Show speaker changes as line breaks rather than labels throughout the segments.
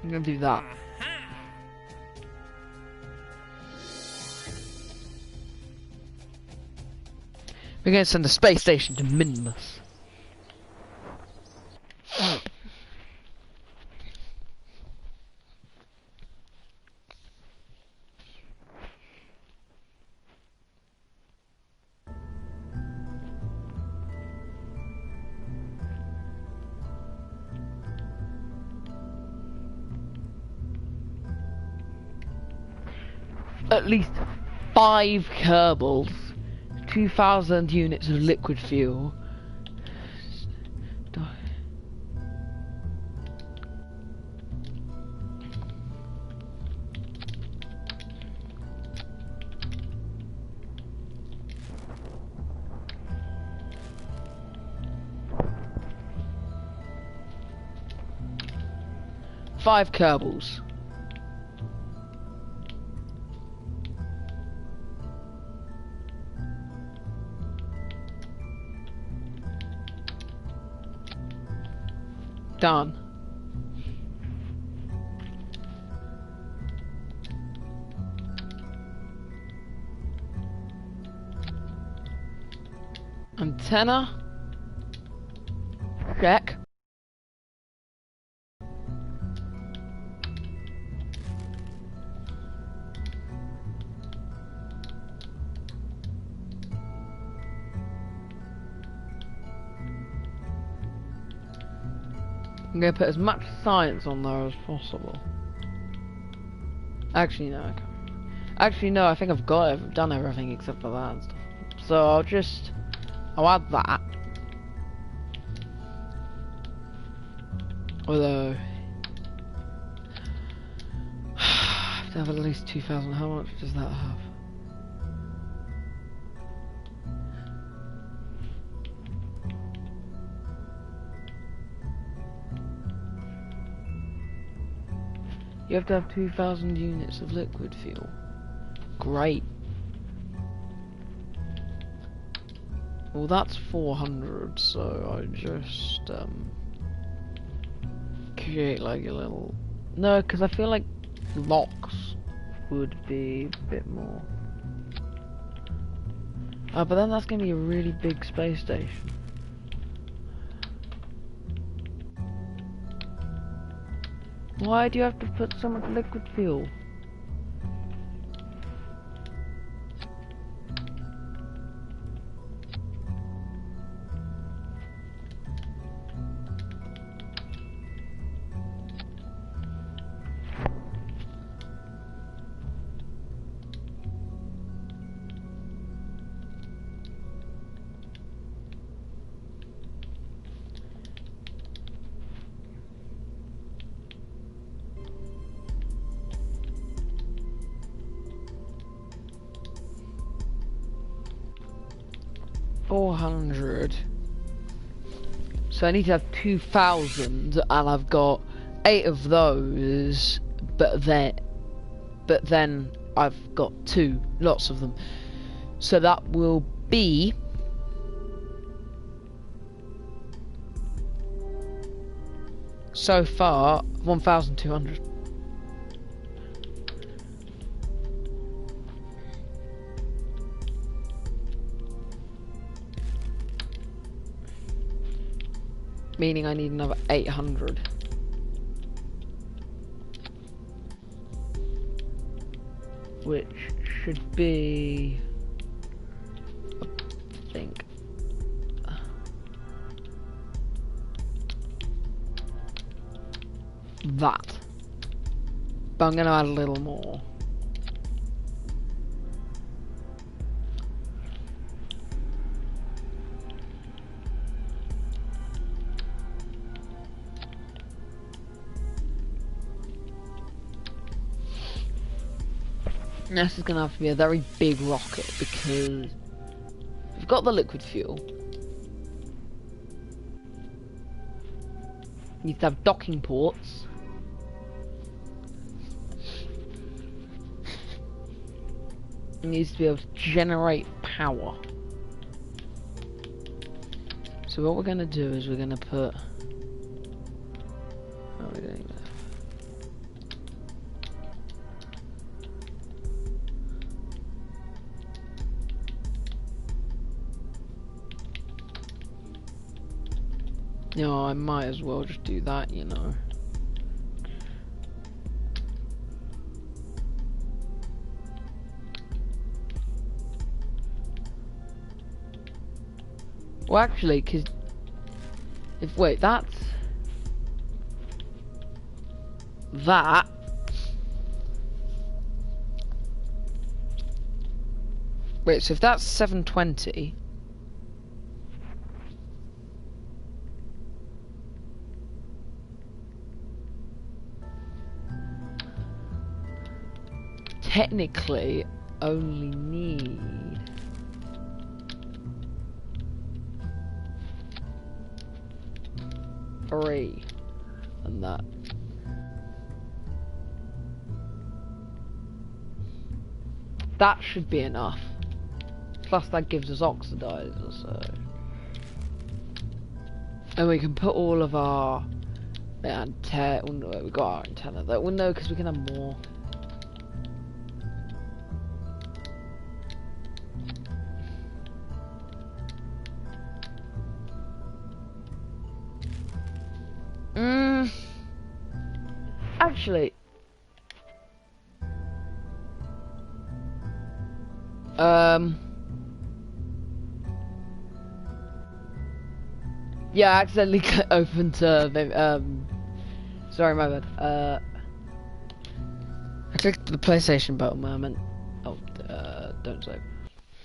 I'm gonna do that. We're gonna send the space station to Minmus. At least 5 Kerbals, 2,000 units of liquid fuel. Five Kerbals. Done. Antenna. Check. I'm gonna put as much science on there as possible. Actually, no. Actually, no. I think I've done everything except for that and stuff. So I'll add that. Although I have to have at least 2,000. How much does that have? You have to have 2,000 units of liquid fuel. Great. Well, that's 400, so I just create like a little... No, because I feel like locks would be a bit more. But then that's going to be a really big space station. Why do you have to put so much liquid fuel? $400. So I need to have 2,000, and I've got 8 of those. But then I've got 2, lots of them. So that will be so far 1,200. Meaning I need another 800. Which should be, I think, that. But I'm gonna add a little more. This is going to have to be a very big rocket because we've got the liquid fuel. Needs to have docking ports. It needs to be able to generate power. So what we're going to do is we're going to put... Oh, we don't even have... You know, I might as well just do that, you know. Well, actually, because if wait, that's that. Wait, so if that's 720. Technically, only need 3 and that. That should be enough. Plus that gives us oxidizer, so. And we can put all of our antenna. We got our antenna. That well, no, because we can have more. Actually, yeah, I accidentally opened sorry, my bad. I clicked the PlayStation button, I meant, don't save.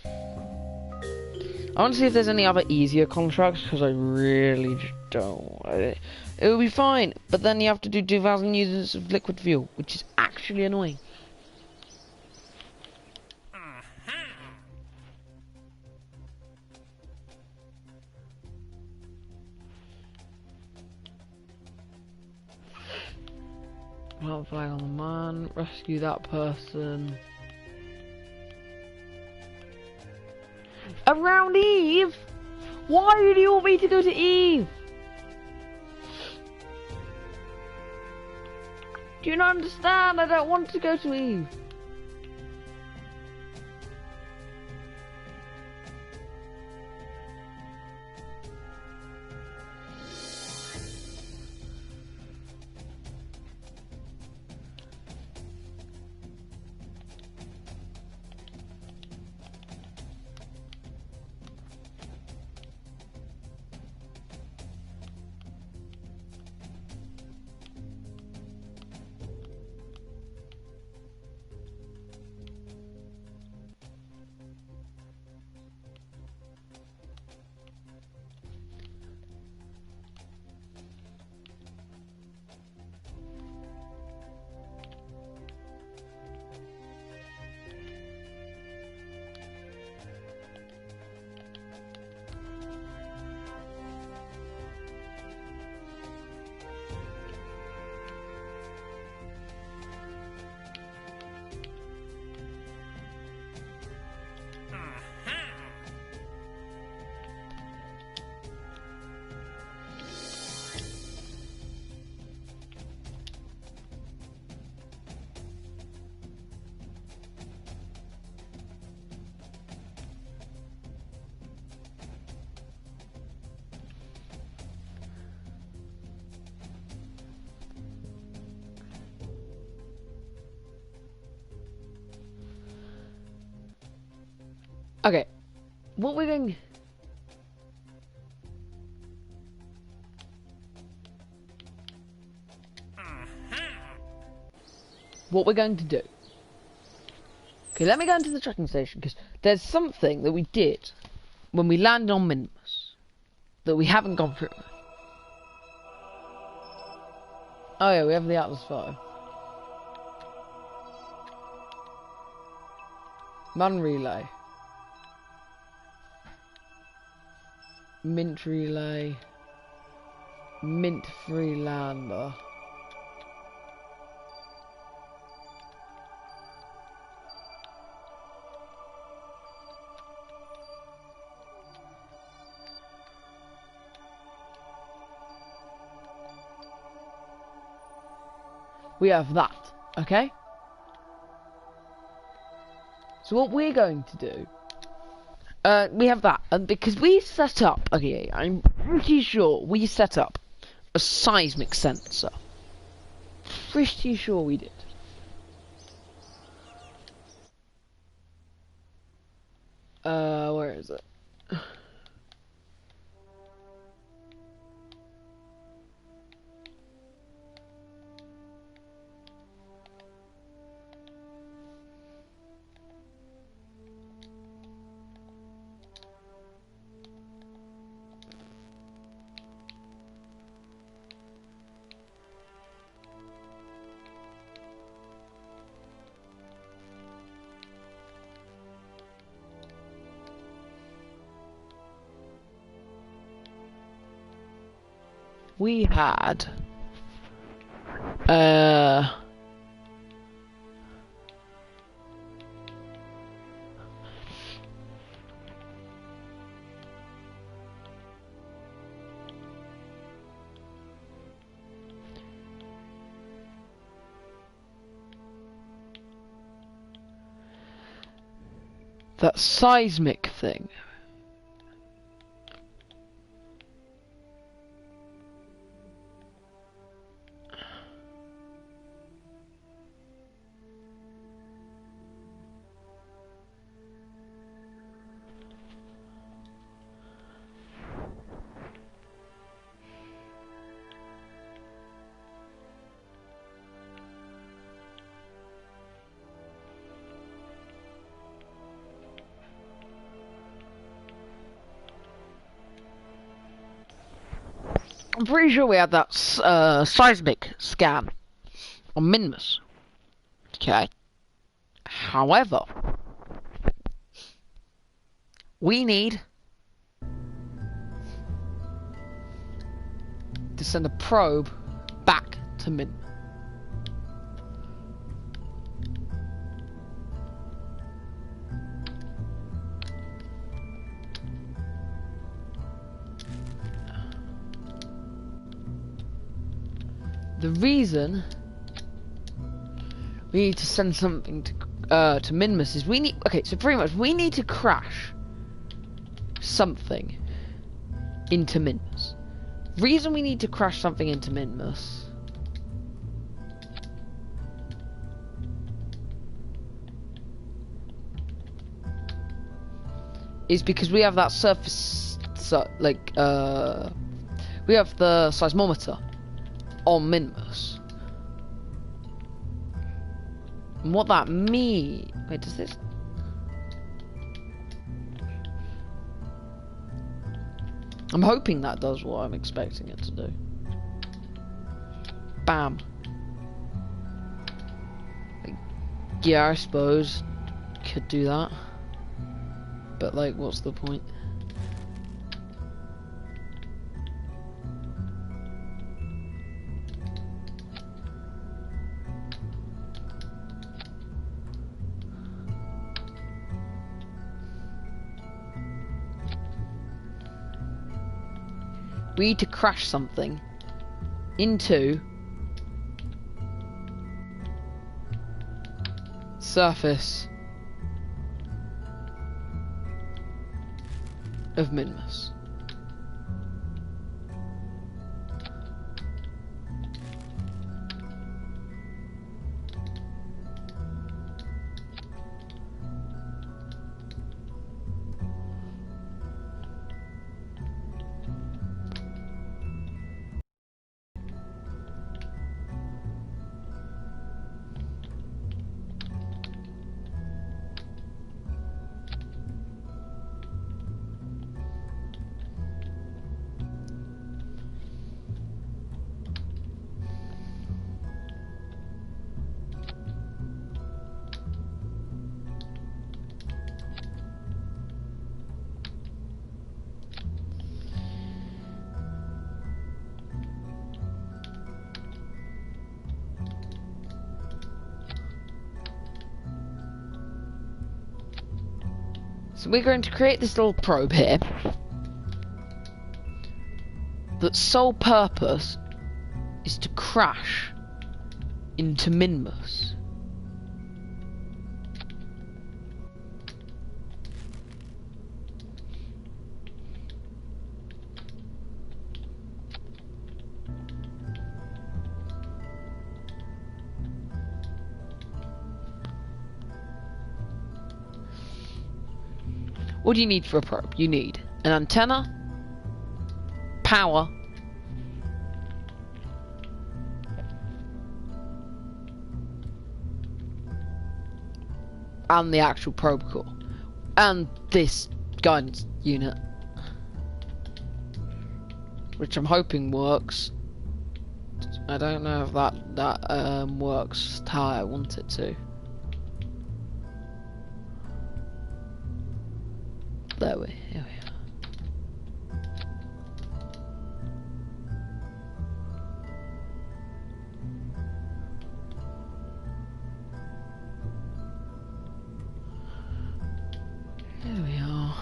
I want to see if there's any other easier contracts, because I really just don't. It will be fine, but then you have to do 2,000 units of liquid fuel, which is actually annoying. Plant flag on the man, rescue that person. Around Eve? Why do you want me to go to Eve? Do you not understand? I don't want to go to Eve. Okay, what we're going... What we're going to do... Okay, let me go into the tracking station, because there's something that we did when we landed on Minimus that we haven't gone through. Oh yeah, we have the atmosphere. Man relay. Mint relay. Mint Freelander. We have that, okay? So what we're going to do, we have that, and because we set up, okay, pretty sure we set up a seismic sensor. Pretty sure we did. Where is it? We had that seismic thing. I'm pretty sure we had that seismic scan on Minmus. Okay. However, we need to send a probe back to Min. The reason we need to send something to Minmus is we need, okay, so pretty much we need to crash something into Minmus. Reason we need to crash something into Minmus is because we have that surface, like, we have the seismometer on Minmus. And what that means... Wait, does this... I'm hoping that does what I'm expecting it to do. Bam. Like, yeah, I suppose could do that. But, like, what's the point? We need to crash something into surface of Minmus. So we're going to create this little probe here that's sole purpose is to crash into Minmus. What do you need for a probe? You need an antenna, power, and the actual probe core, and this guidance unit, which I'm hoping works. I don't know if that works how I want it to. Here we are. Here we are.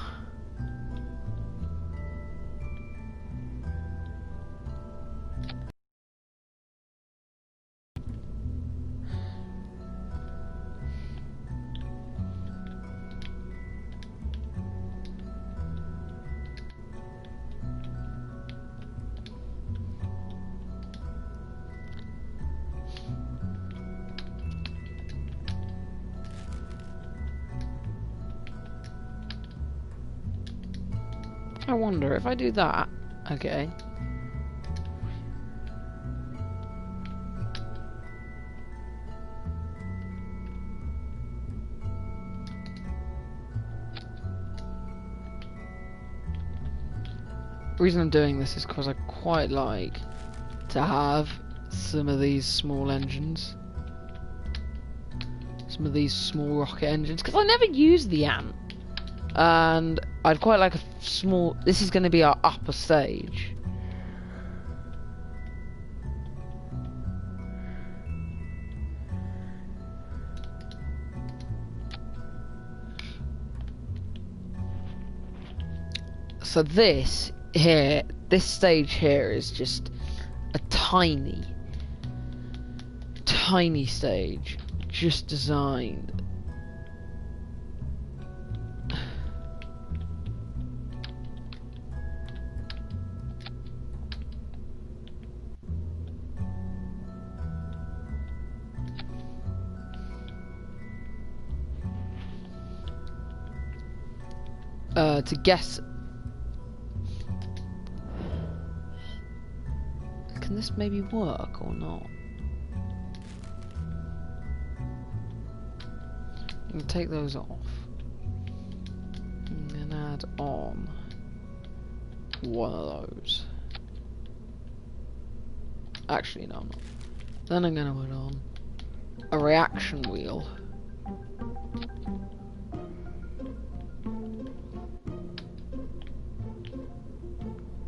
I wonder if I do that, okay. The reason I'm doing this is because I quite like to have some of these small engines. Some of these small rocket engines, because I never use the ant. And I'd quite like a small... This is going to be our upper stage. So this here, this stage here is just a tiny stage, just designed to guess. Can this maybe work or not? I'm gonna take those off and then add on one of those. Actually, no, I'm not. Then I'm gonna put on a reaction wheel.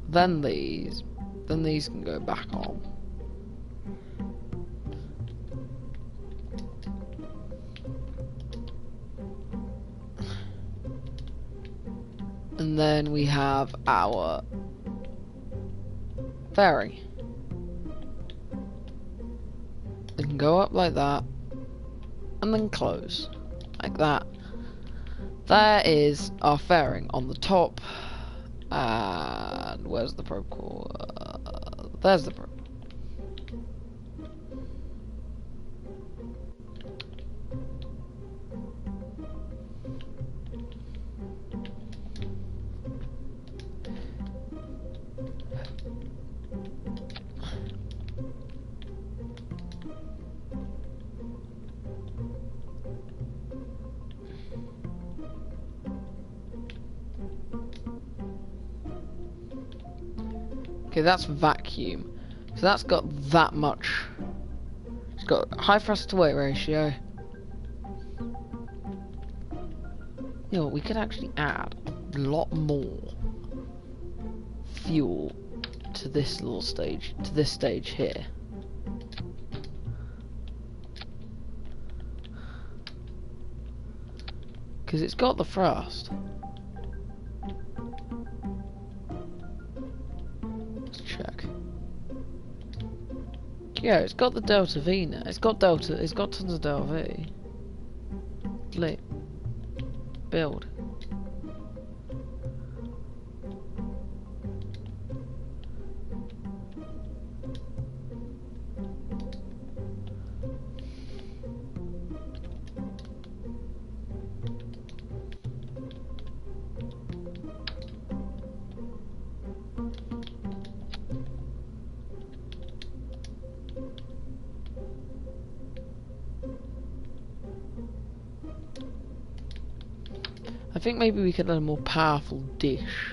Then these can go back on. And then we have our fairing. It can go up like that, and then close, like that. There is our fairing on the top. And where's the probe core? There's the probe. Okay, that's vacuum. So that's got that much. It's got high thrust to weight ratio. You know, we could actually add a lot more fuel to this little stage, to this stage here. Because it's got the thrust. Check. Yeah, it's got the delta V now. It's got tons of delta V. Delete. Build. I think maybe we could add a more powerful dish.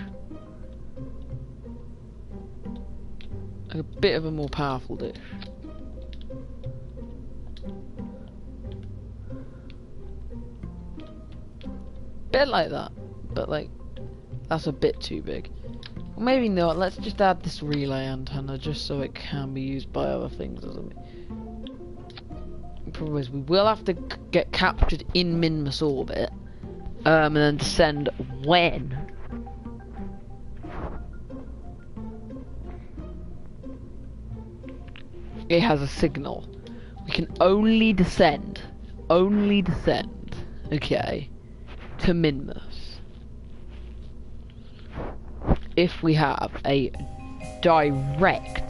Like a bit of a more powerful dish. Bit like that, but like that's a bit too big. Well, maybe not. Let's just add this relay antenna just so it can be used by other things. The problem is we will have to get captured in Minmus orbit, and then descend when it has a signal. We can only descend, okay, to Minmus if we have a direct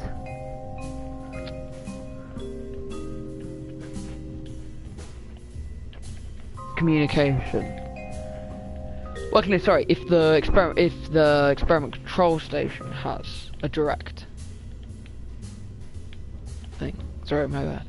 communication. Well, actually, sorry, if the experiment control station has a direct thing. Sorry, my bad.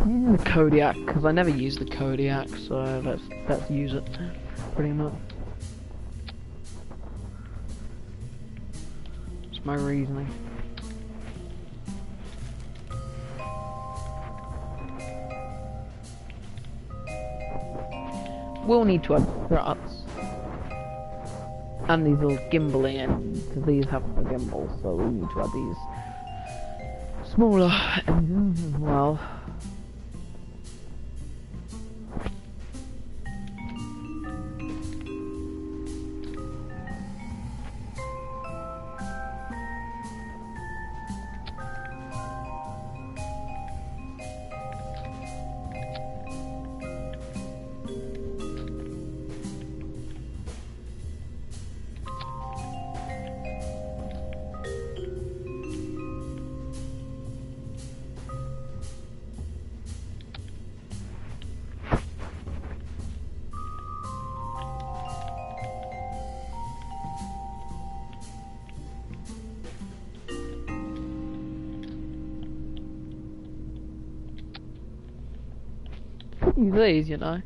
Using the Kodiak because I never use the Kodiak, so let's use it pretty much. That's my reasoning. We'll need to add struts and these little gimbally ends. These have a gimbal, so we need to add these smaller engines as well. Use these, you know.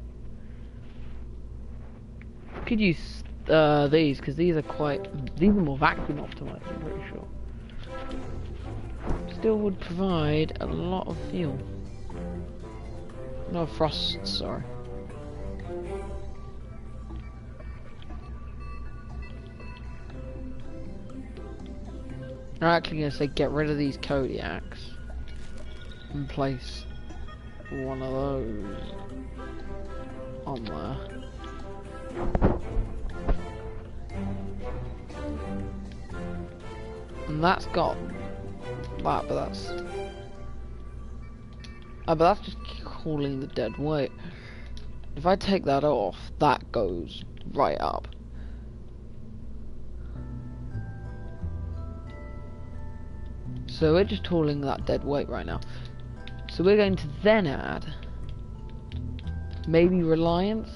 Could use these because these are more vacuum optimized. I'm pretty sure. Still would provide a lot of fuel. No frost, sorry. I'm actually gonna say get rid of these Kodiaks and place one of those on there. And that's got that, but that's just calling the dead weight. If I take that off, that goes right up. So we're just hauling that dead weight right now. So we're going to then add maybe Reliance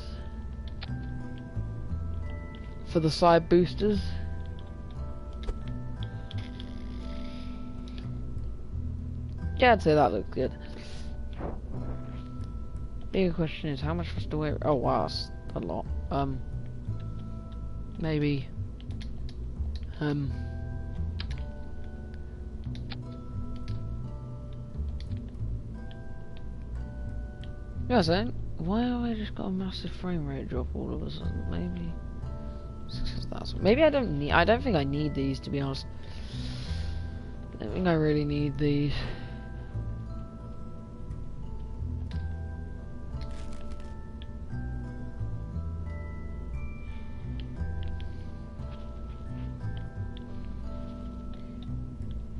for the side boosters. Yeah, I'd say that looks good. Bigger question is how much was the weight? Oh wow, that's a lot. Maybe Yeah, so why have I just got a massive frame rate drop all of a sudden? Maybe it's 'cause that's maybe I don't need. I don't think I need these, to be honest. I don't think I really need these.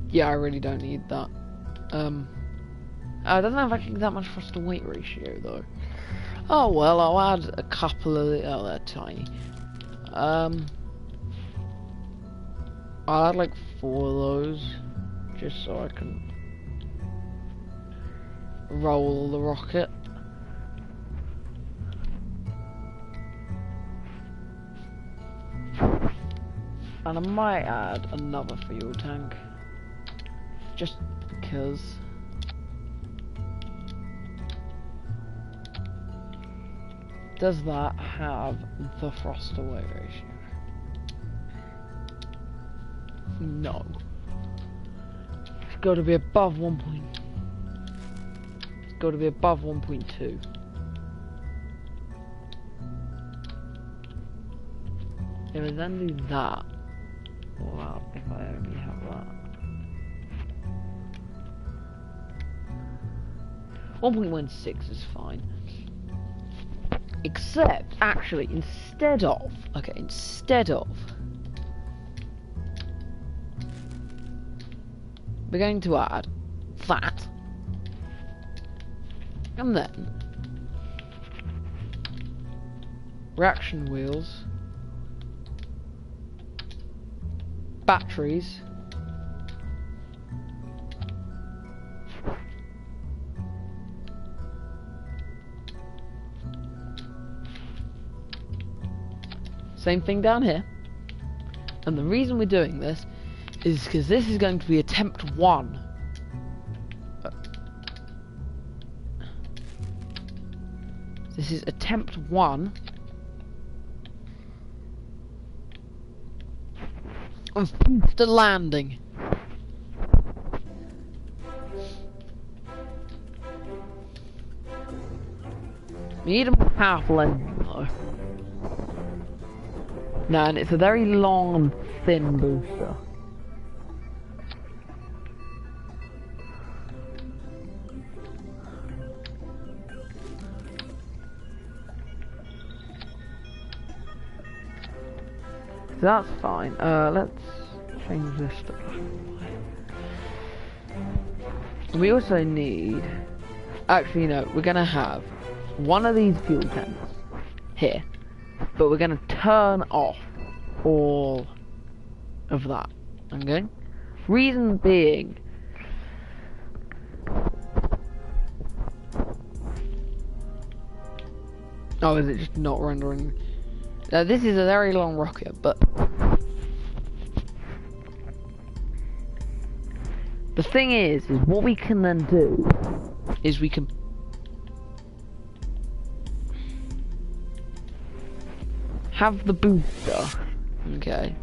Yeah, I really don't need that. I don't know if I can get that much frost to weight ratio though. Oh well, I'll add a couple of the. Oh, they're tiny. I'll add like 4 of those, just so I can roll the rocket. And I might add another fuel tank, just because. Does that have the frost to weight ratio? No. It's got to be above 1. It's got to be above 1.2. If I then do that, wow, if I only have that. 1.16 is fine. Except, actually, instead of, we're going to add that, and then reaction wheels, batteries, same thing down here. And the reason we're doing this is because this is going to be attempt 1. This is attempt 1 of the landing. We need a more powerful engine though. No, and it's a very long and thin booster. So that's fine. Let's change this to black and white. We also need... Actually, no, we're going to have one of these fuel tanks here. But we're going to turn off all of that. Okay? Reason being... Oh, is it just not rendering? This is a very long rocket, but... The thing is what we can then do is we can... have the booster, okay.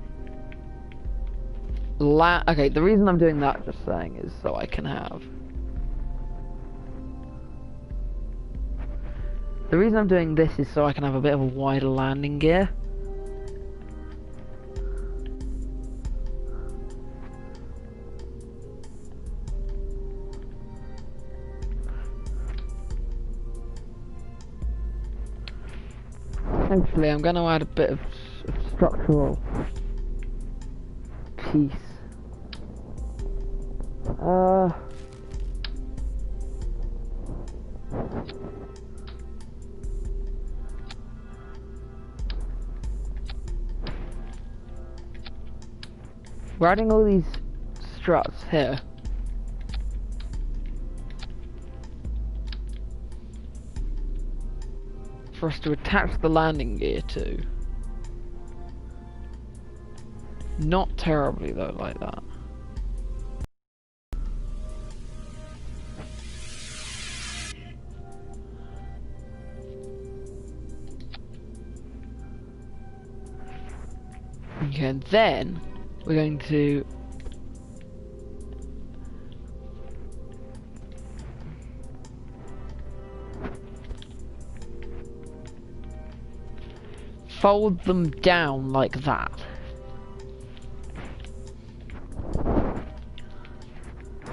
Okay, the reason I'm doing that, just saying, is so I can have... The reason I'm doing this is so I can have a bit of a wider landing gear. Actually, I'm going to add a bit of structural piece. We're adding all these struts here. For us to attach the landing gear to. Not terribly though, like that. Okay, and then we're going to fold them down like that.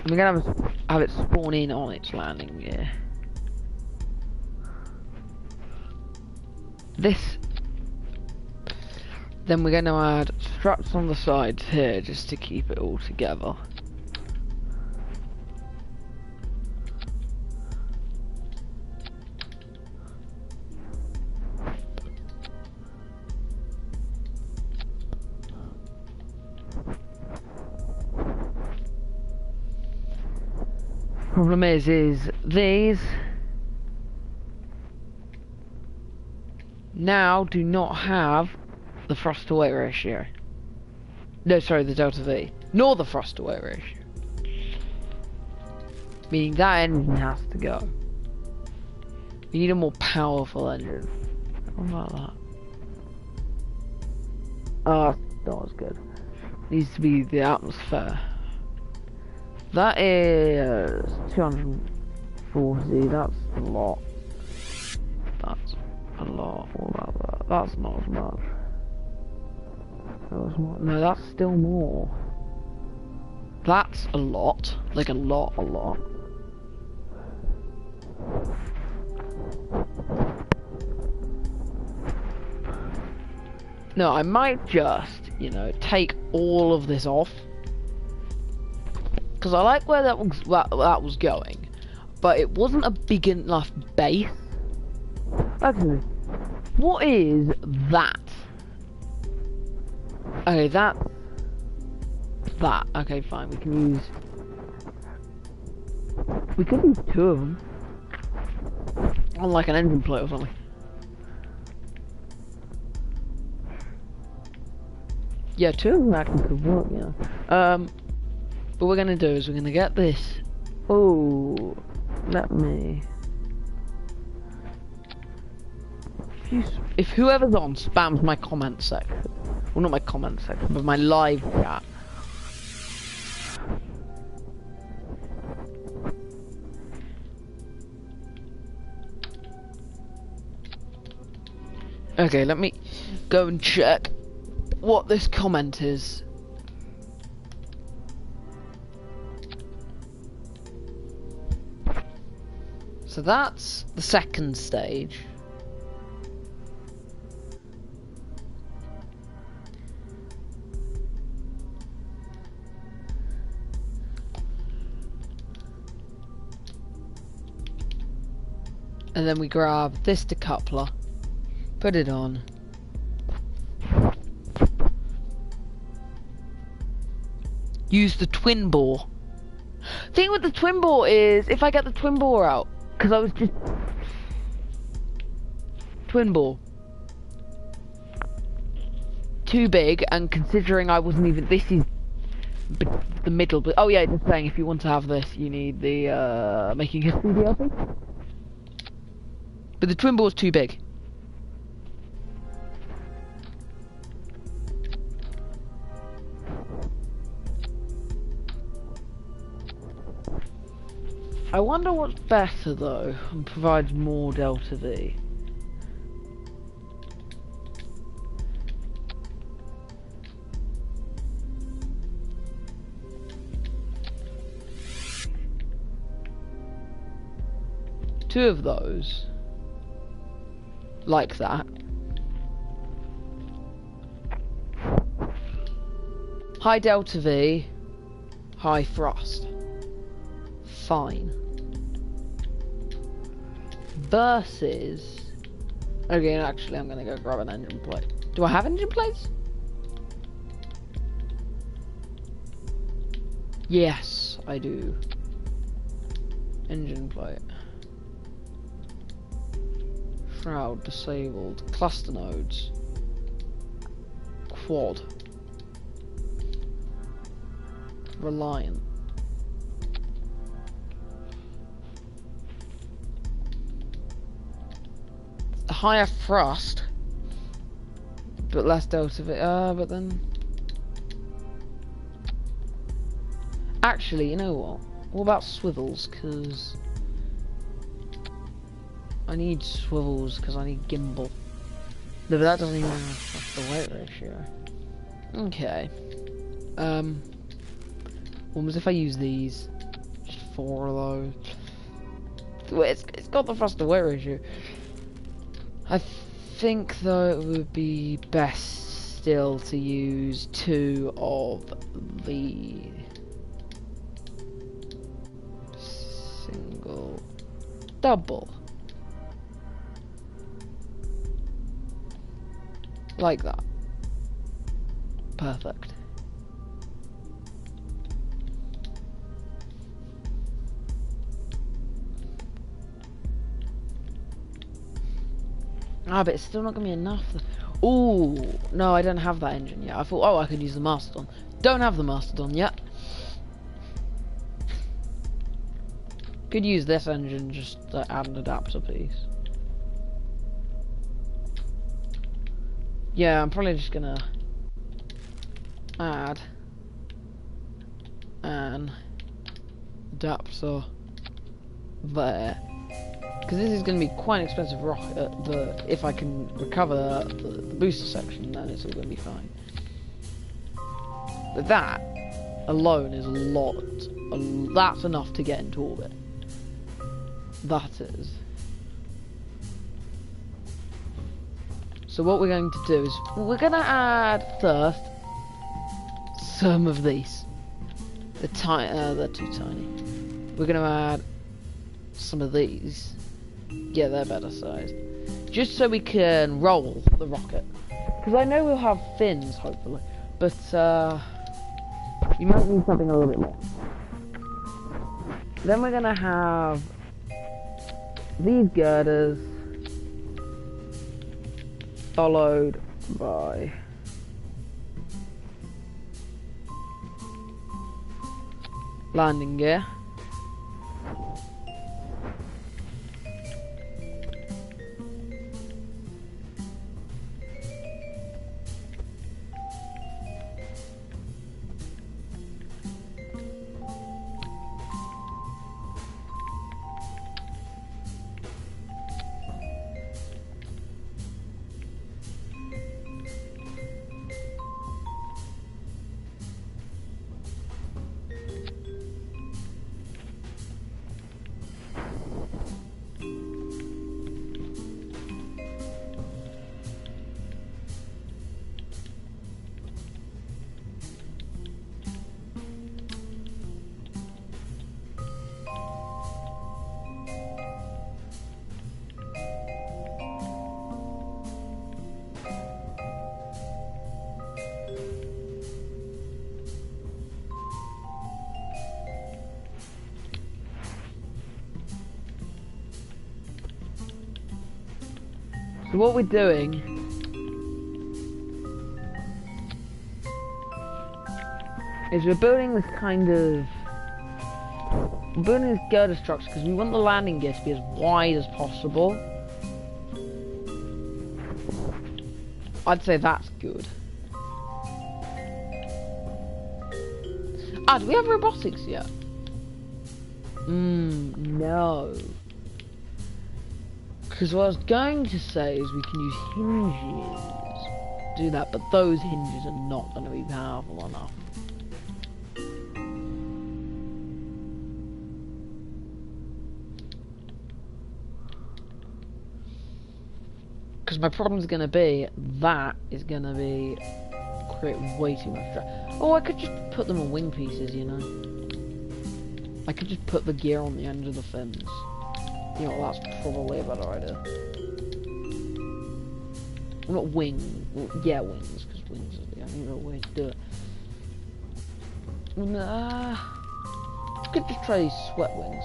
I'm gonna have it spawn in on its landing gear. This. Then we're gonna add struts on the sides here just to keep it all together. Problem is these now do not have the thrust to weight ratio. No, sorry, the delta V, nor the thrust to weight ratio. Meaning that engine has to go. We need a more powerful engine. What about that? Oh, that was good. Needs to be the atmosphere. That is 240, that's a lot. That's a lot. What about that? That's not as much. That was more. No, that's still more. That's a lot. Like a lot. No, I might just, you know, take all of this off. Because I like where that was going, but it wasn't a big enough base. Actually, what is that? Okay, that. Okay, fine. We could use two of them on like an engine plate or something. Yeah, two of them actually could work. Yeah. What we're gonna do is we're gonna get this. Oh, let me. If whoever's on spams my comment section, well, not my comment section, but my live chat. Okay, let me go and check what this comment is. So that's the second stage. And then we grab this decoupler, put it on. Use the twin bore. Thing with the twin bore is, if I get the twin bore out, because I was just... Twin bore. Too big, and considering I wasn't even... This is the middle, but... Oh yeah, just saying, if you want to have this, you need the, making history DLC. But the twin bore's too big. I wonder what's better though, and provides more delta V. Two of those, like that. High delta V, high thrust. Fine. Versus... Okay, actually I'm gonna go grab an engine plate. Do I have engine plates? Yes, I do. Engine plate. Shroud disabled. Cluster nodes. Quad. Reliant. Higher thrust, but less delta V. But then, actually, you know what? What about swivels? Because I need swivels because I need gimbal. No, but that doesn't even have the weight ratio. Okay. What was if I use these? Just 4 of those. Wait, it's got the faster weight ratio. I think though it would be best still to use 2 of the single double. Like that. Perfect. Ah, but it's still not gonna be enough. Ooh, no, I don't have that engine yet. I thought, oh, I could use the Mastodon. Don't have the Mastodon yet. Could use this engine, just add an adapter piece. Yeah, I'm probably just gonna add an adapter there. Because this is going to be quite an expensive rocket, if I can recover the booster section, then it's all going to be fine. But that alone is a lot. That's enough to get into orbit. That is. So what we're going to do is, we're going to add first some of these. They're too tiny. We're going to add some of these. Yeah, they're better sized. Just so we can roll the rocket. Because I know we'll have fins, hopefully. But, you might need something a little bit more. Then we're going to have these girders, followed by landing gear. So what we're doing is we're building this girder structure because we want the landing gear to be as wide as possible. I'd say that's good. Ah, do we have robotics yet? No. Because what I was going to say is we can use hinges to do that, but those hinges are not going to be powerful enough. Because my problem is going to be, that is going to be create way too much drag. Oh, I could just put them on wing pieces, you know. I could just put the gear on the end of the fins. You know, that's probably a better idea. Well, not wing. Well, yeah, wings, because wings is the only real way to do it. Could just try these sweat wings.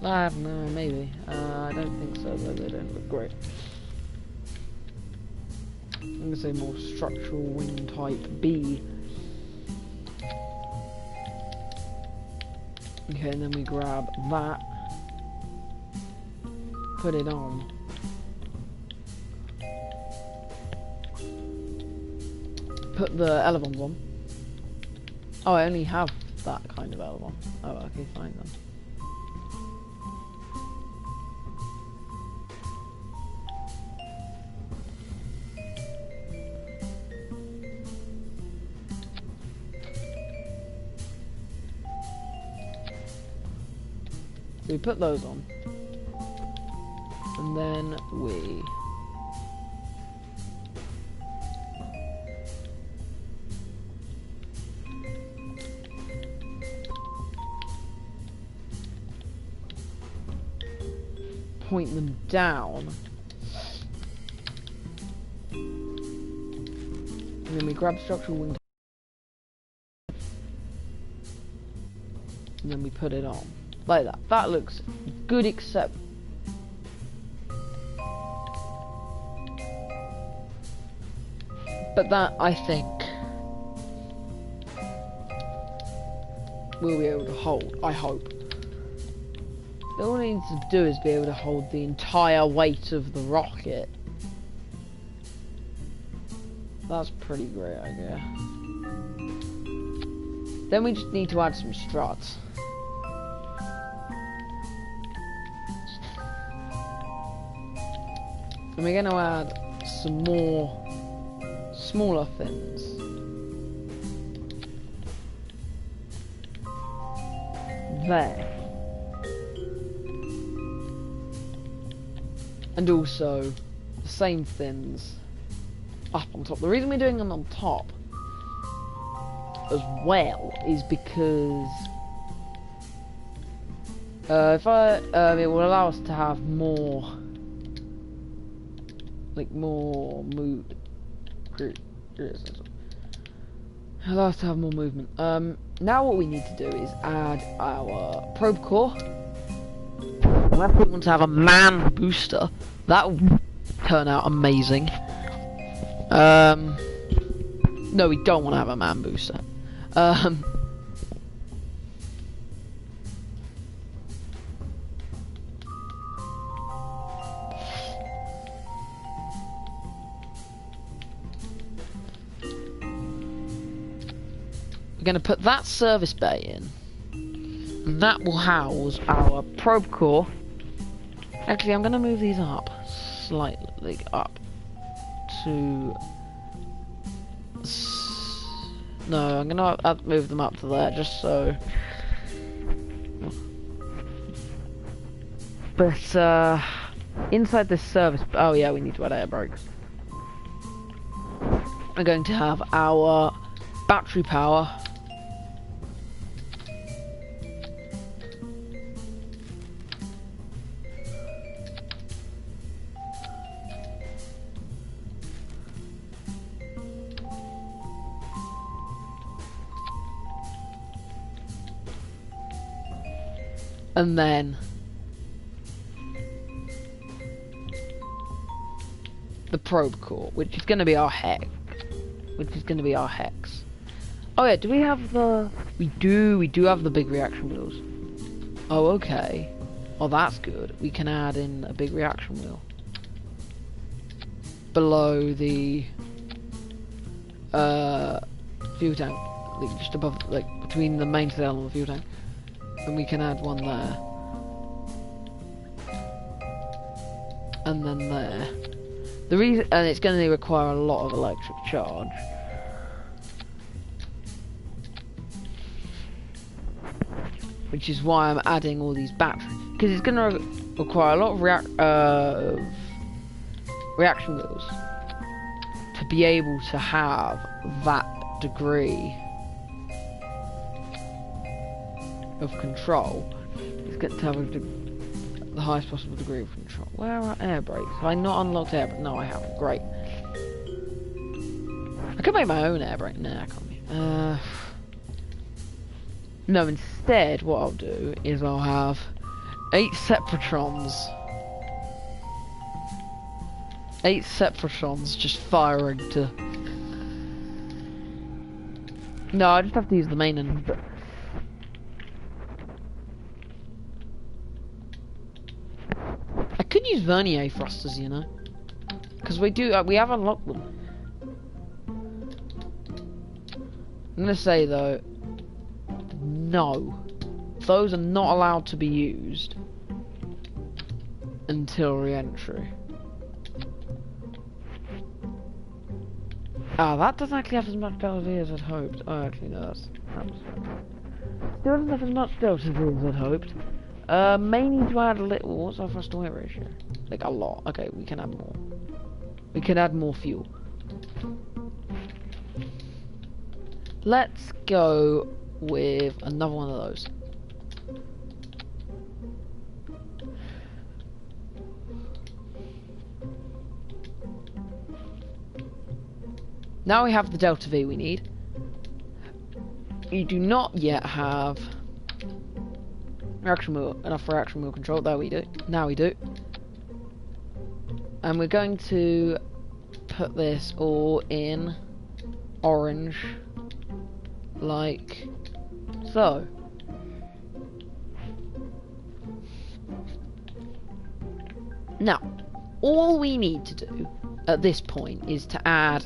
I don't know, maybe. I don't think so, though. They don't look great. I'm gonna say more structural wing type B. Okay, and then we grab that, put it on. Put the elevons on. Oh, I only have that kind of elevon. Oh, okay, fine then. We put those on. And then we... point them down. And then we grab structural wing. And then we put it on. Like that. That looks good, except... But that, I think, we'll be able to hold, I hope. All it needs to do is be able to hold the entire weight of the rocket. That's pretty great, I guess. Then we just need to add some struts. And we're going to add some more smaller fins. There. And also the same fins up on top. The reason we're doing them on top as well is because it will allow us to have more, like, more movement. Allow us to have more movement. Now what we need to do is add our probe core. Unless we want to have a man booster, that will turn out amazing. No, we don't want to have a man booster. We're going to put that service bay in, and that will house our probe core. Actually, I'm going to move these up slightly, up to... No, I'm going to move them up to there, just so... But, inside this service... Oh yeah, we need to add air brakes. We're going to have our battery power. And then the probe core, which is going to be our hex. Oh yeah, do we have the... We do have the big reaction wheels. Oh, okay. Oh, that's good. We can add in a big reaction wheel below the fuel tank, like just above, like between the main sail and the fuel tank. And we can add one there. And then there. The reason, and it's going to require a lot of electric charge. Which is why I'm adding all these batteries. Because it's going to require a lot of reaction wheels to be able to have that degree of control. It's got to have the highest possible degree of control. Where are air brakes? Have I not unlocked air brakes? No, I haven't. Great. I could make my own air brake. Nah, I can't. No, instead, what I'll do is I'll have 8 Separatrons. 8 Separatrons just firing to... No, I just have to use the main end. But... I could use vernier thrusters, you know, because we have unlocked them. I'm gonna say though, no, those are not allowed to be used until re-entry. Ah, that doesn't actually have as much delta V as I'd hoped. Oh, actually no, that's still doesn't have as much delta V as I'd hoped. May need to add a little. What's our thrust to weight ratio? Like a lot. Okay, we can add more. We can add more fuel. Let's go with another one of those. Now we have the Delta V we need. We do not yet have reaction wheel, enough reaction wheel control. There we do. Now we do. And we're going to put this all in orange, like so. Now, all we need to do at this point is to add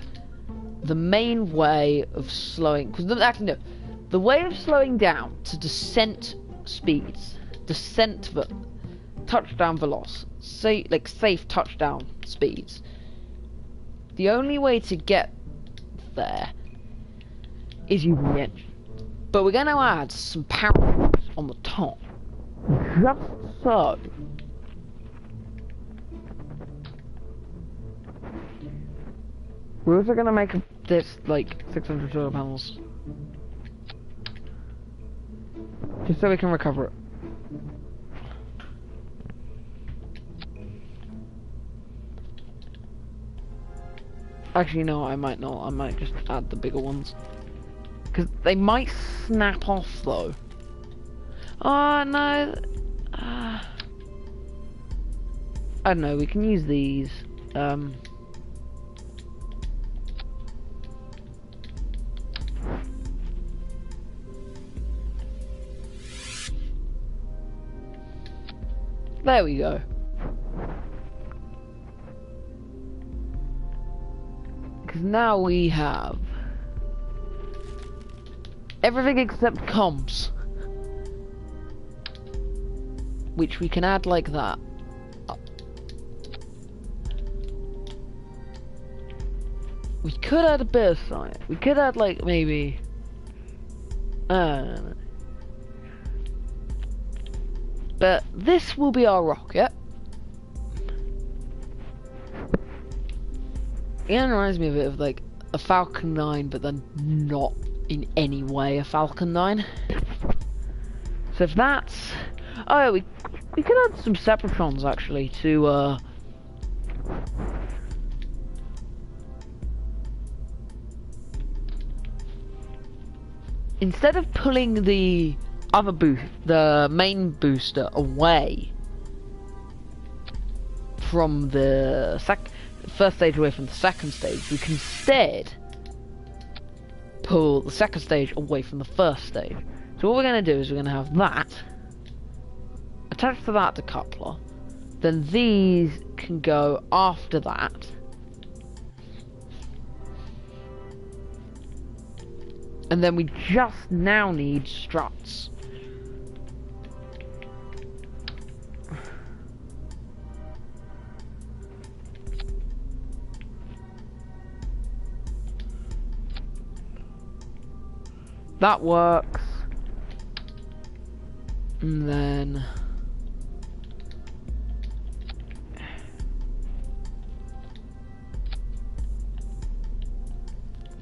the main way of slowing, because actually no, the way of slowing down to descent speeds, touchdown velocity, like safe touchdown speeds. The only way to get there is using the engine, but we're going to add some power on the top, just so. We're also going to make this like 600 solar panels, just so we can recover it. Actually, no, I might not. I might just add the bigger ones, because they might snap off though. Oh no. I don't know. We can use these. There we go. Because now we have everything except comms, which we can add like that. We could add a bit of science. We could add like maybe I don't know. But this will be our rocket. It reminds me a bit of like a Falcon 9, but then not in any way a Falcon 9. So if that's... Oh yeah, we could add some Separatrons actually to instead of pulling the other the main booster away from the first stage away from the second stage, we can instead pull the second stage away from the first stage. So what we're going to do is we're going to have that attached to that decoupler, then these can go after that, and then we just now need struts. That works. And then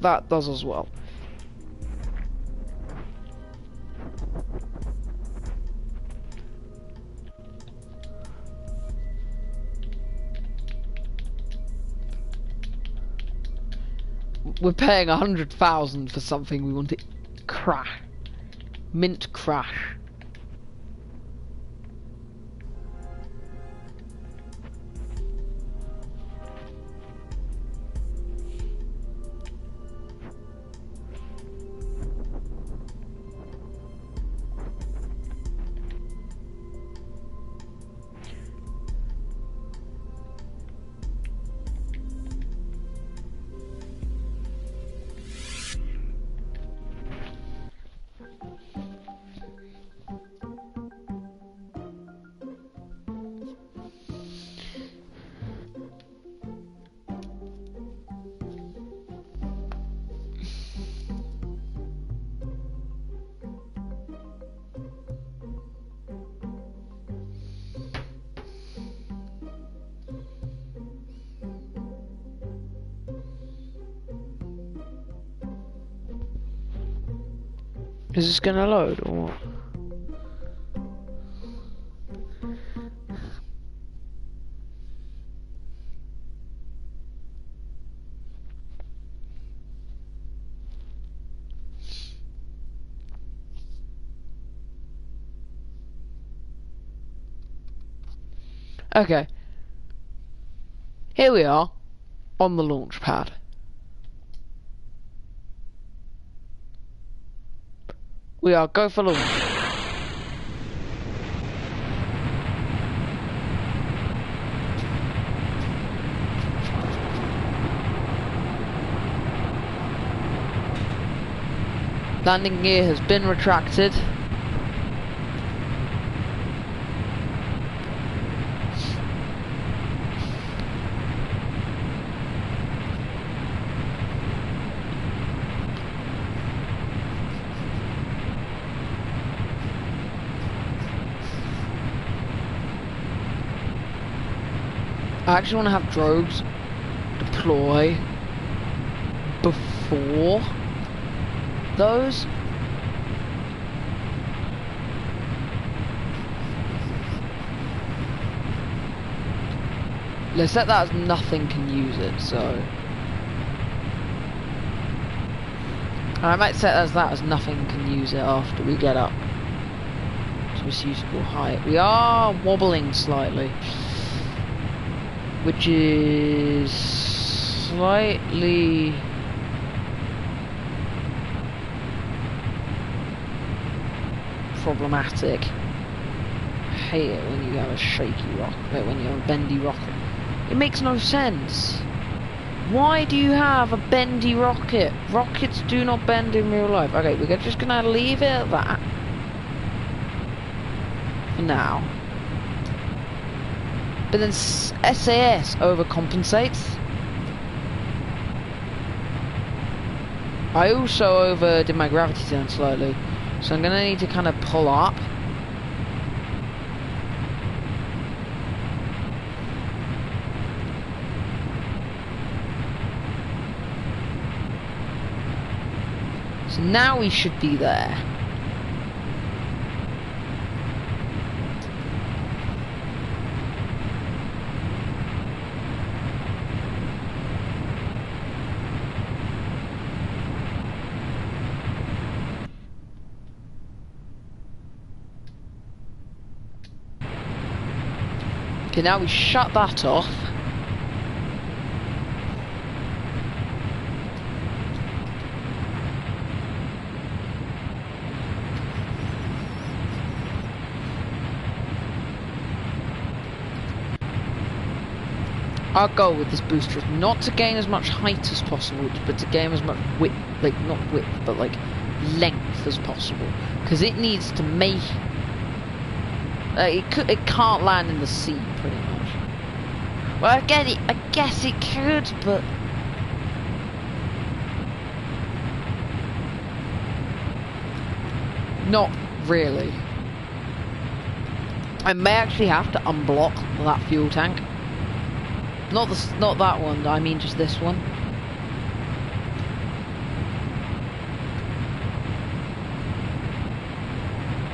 that does as well. We're paying 100,000 for something we want to crash. Mint crash. Is this gonna load or what? Okay. Here we are on the launch pad. We are go for launch. Landing gear has been retracted. I actually want to have drogues deploy before those. Let's set that as nothing can use it, so I might set that as nothing can use it after we get up to a suitable height. We are wobbling slightly, which is slightly problematic. I hate it when you have a shaky rocket, when you have a bendy rocket. It makes no sense. Why do you have a bendy rocket? Rockets do not bend in real life. Okay, we're just gonna leave it at that for now. But then SAS overcompensates. I also overdid my gravity turn slightly, so I'm gonna need to kind of pull up. So now we should be there. Okay, now we shut that off. Our goal with this booster is not to gain as much height as possible, but to gain as much width, like not width, but like length as possible, because it needs to make. It can't land in the sea, pretty much. Well, I get it. I guess it could, but not really. I may actually have to unblock that fuel tank. Not that one. I mean, just this one.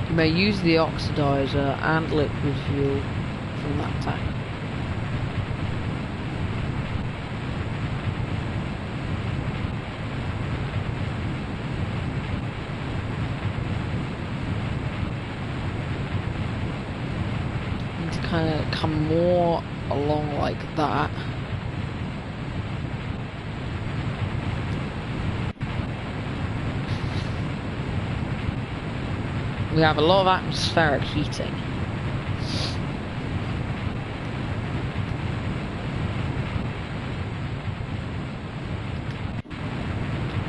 You may use the oxidizer and liquid fuel from that tank. Need to kind of come more along like that. We have a lot of atmospheric heating.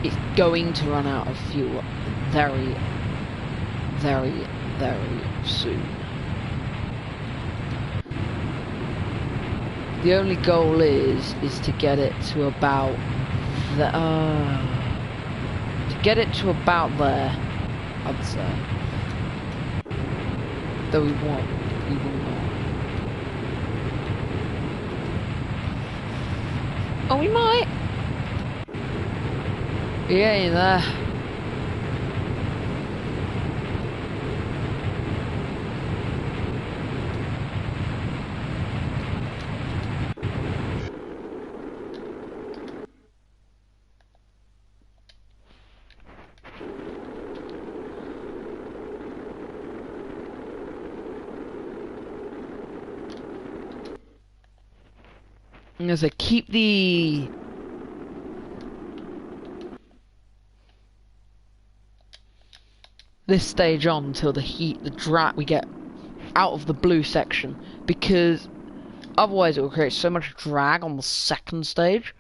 It's going to run out of fuel very, very, very soon. The only goal is to get it to about there, I'd say. Though we will not. Oh, we might. Yeah, there. I'm gonna say keep this stage on until the drag we get out of the blue section, because otherwise it will create so much drag on the second stage.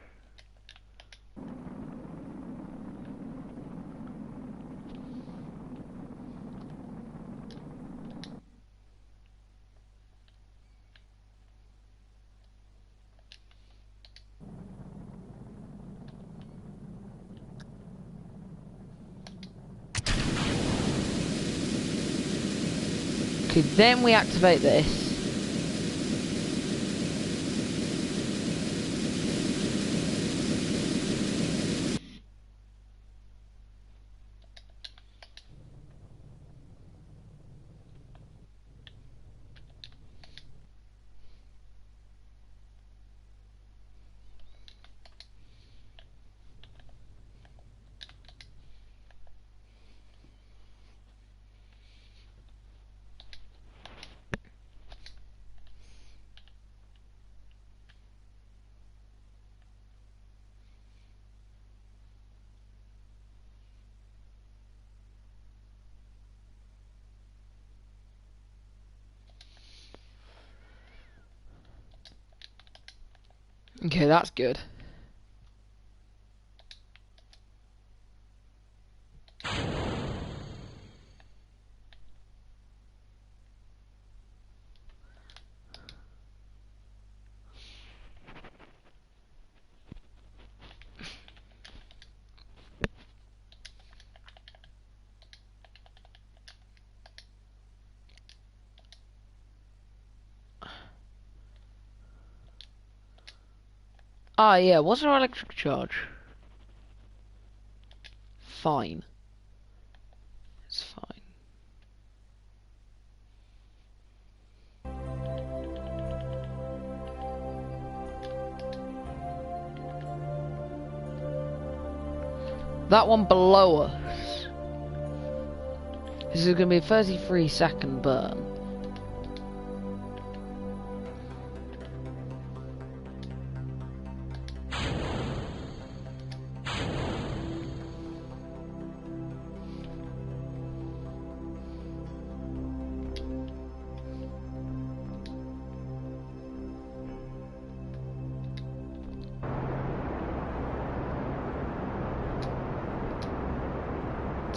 Okay, then we activate this. Okay, that's good. Ah, yeah, what's our electric charge? Fine. It's fine. That one below us. This is going to be a 33-second burn.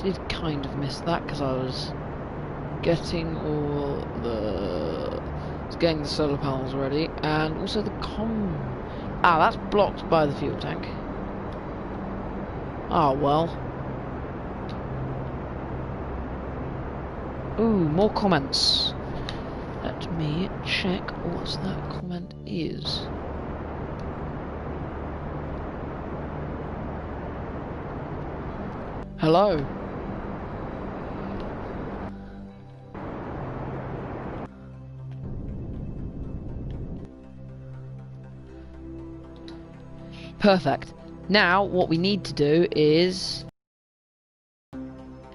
Did kind of miss that because I was getting getting the solar panels ready, and also the that's blocked by the fuel tank. Ah, well. Ooh, more comments. Let me check what that comment is. Hello. Perfect. Now, what we need to do is...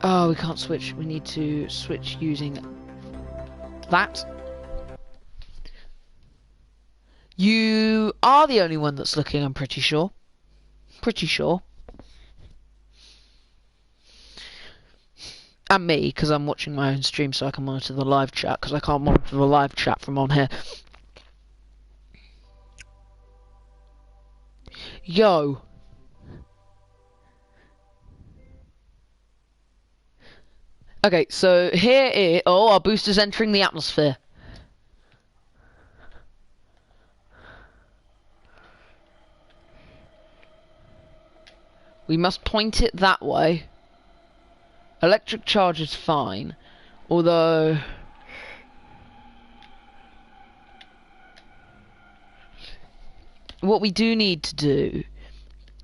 Oh, we can't switch. We need to switch using that. You are the only one that's looking, I'm pretty sure. Pretty sure. And me, because I'm watching my own stream so I can monitor the live chat, because I can't monitor the live chat from on here. Yo. Okay, so here is... Oh, our booster's entering the atmosphere. We must point it that way. Electric charge is fine, although... What we do need to do...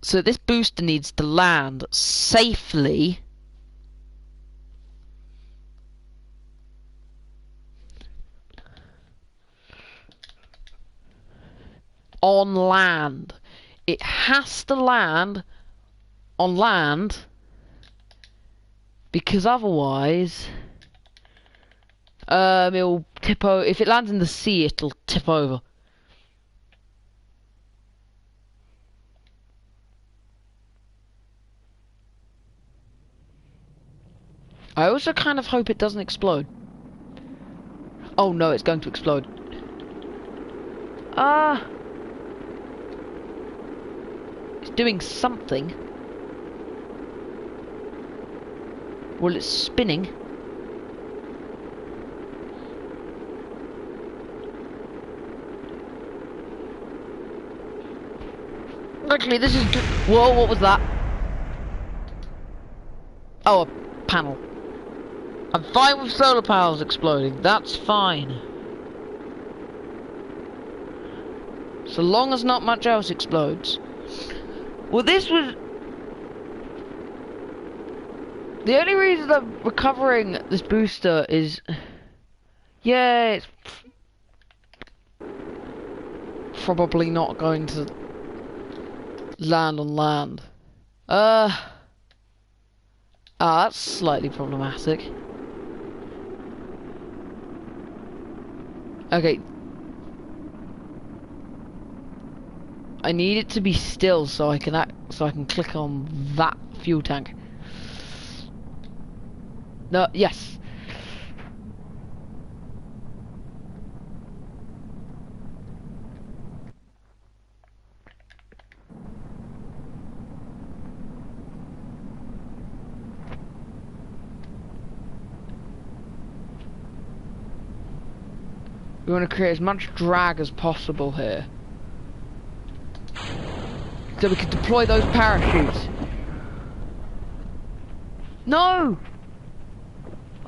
So this booster needs to land safely... on land. It has to land on land, because otherwise it'll tip over. If it lands in the sea, it'll tip over. I also kind of hope it doesn't explode. Oh no, it's going to explode. It's doing something. Well, it's spinning. Actually, this is... Whoa, what was that? Oh, a panel. I'm fine with solar panels exploding. That's fine. So long as not much else explodes. Well, this was... The only reason I'm recovering this booster is... Yeah, it's... probably not going to land on land. That's slightly problematic. Okay. I need it to be still so I can click on that fuel tank. No, yes. We want to create as much drag as possible here, so we can deploy those parachutes. No!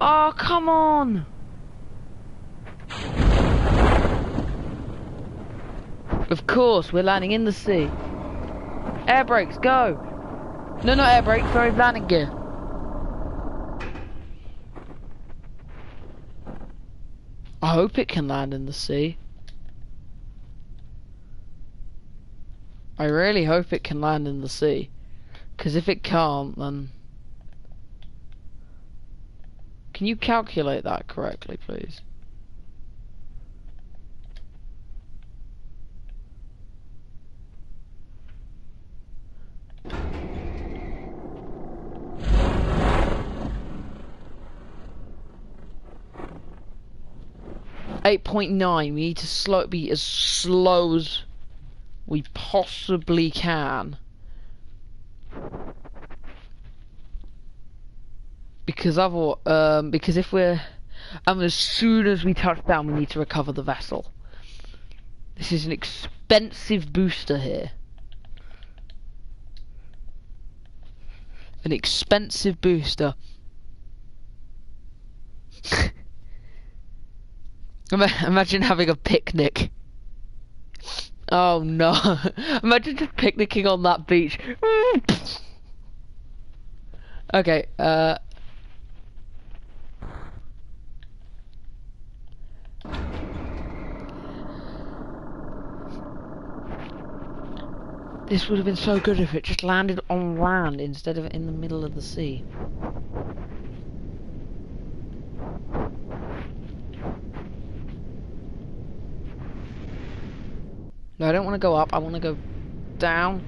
Oh, come on! Of course, we're landing in the sea. Air brakes, go! No, not air brakes, sorry, landing gear. I hope it can land in the sea. I really hope it can land in the sea. Because if it can't, then... Can you calculate that correctly, please? .9. We need to be as slow as we possibly can. Because if we're... as soon as we touch down, we need to recover the vessel. This is an expensive booster here. An expensive booster. Imagine having a picnic. Oh no. Imagine just picnicking on that beach. Okay, this would have been so good if it just landed on land instead of in the middle of the sea. No, I don't want to go up, I want to go down.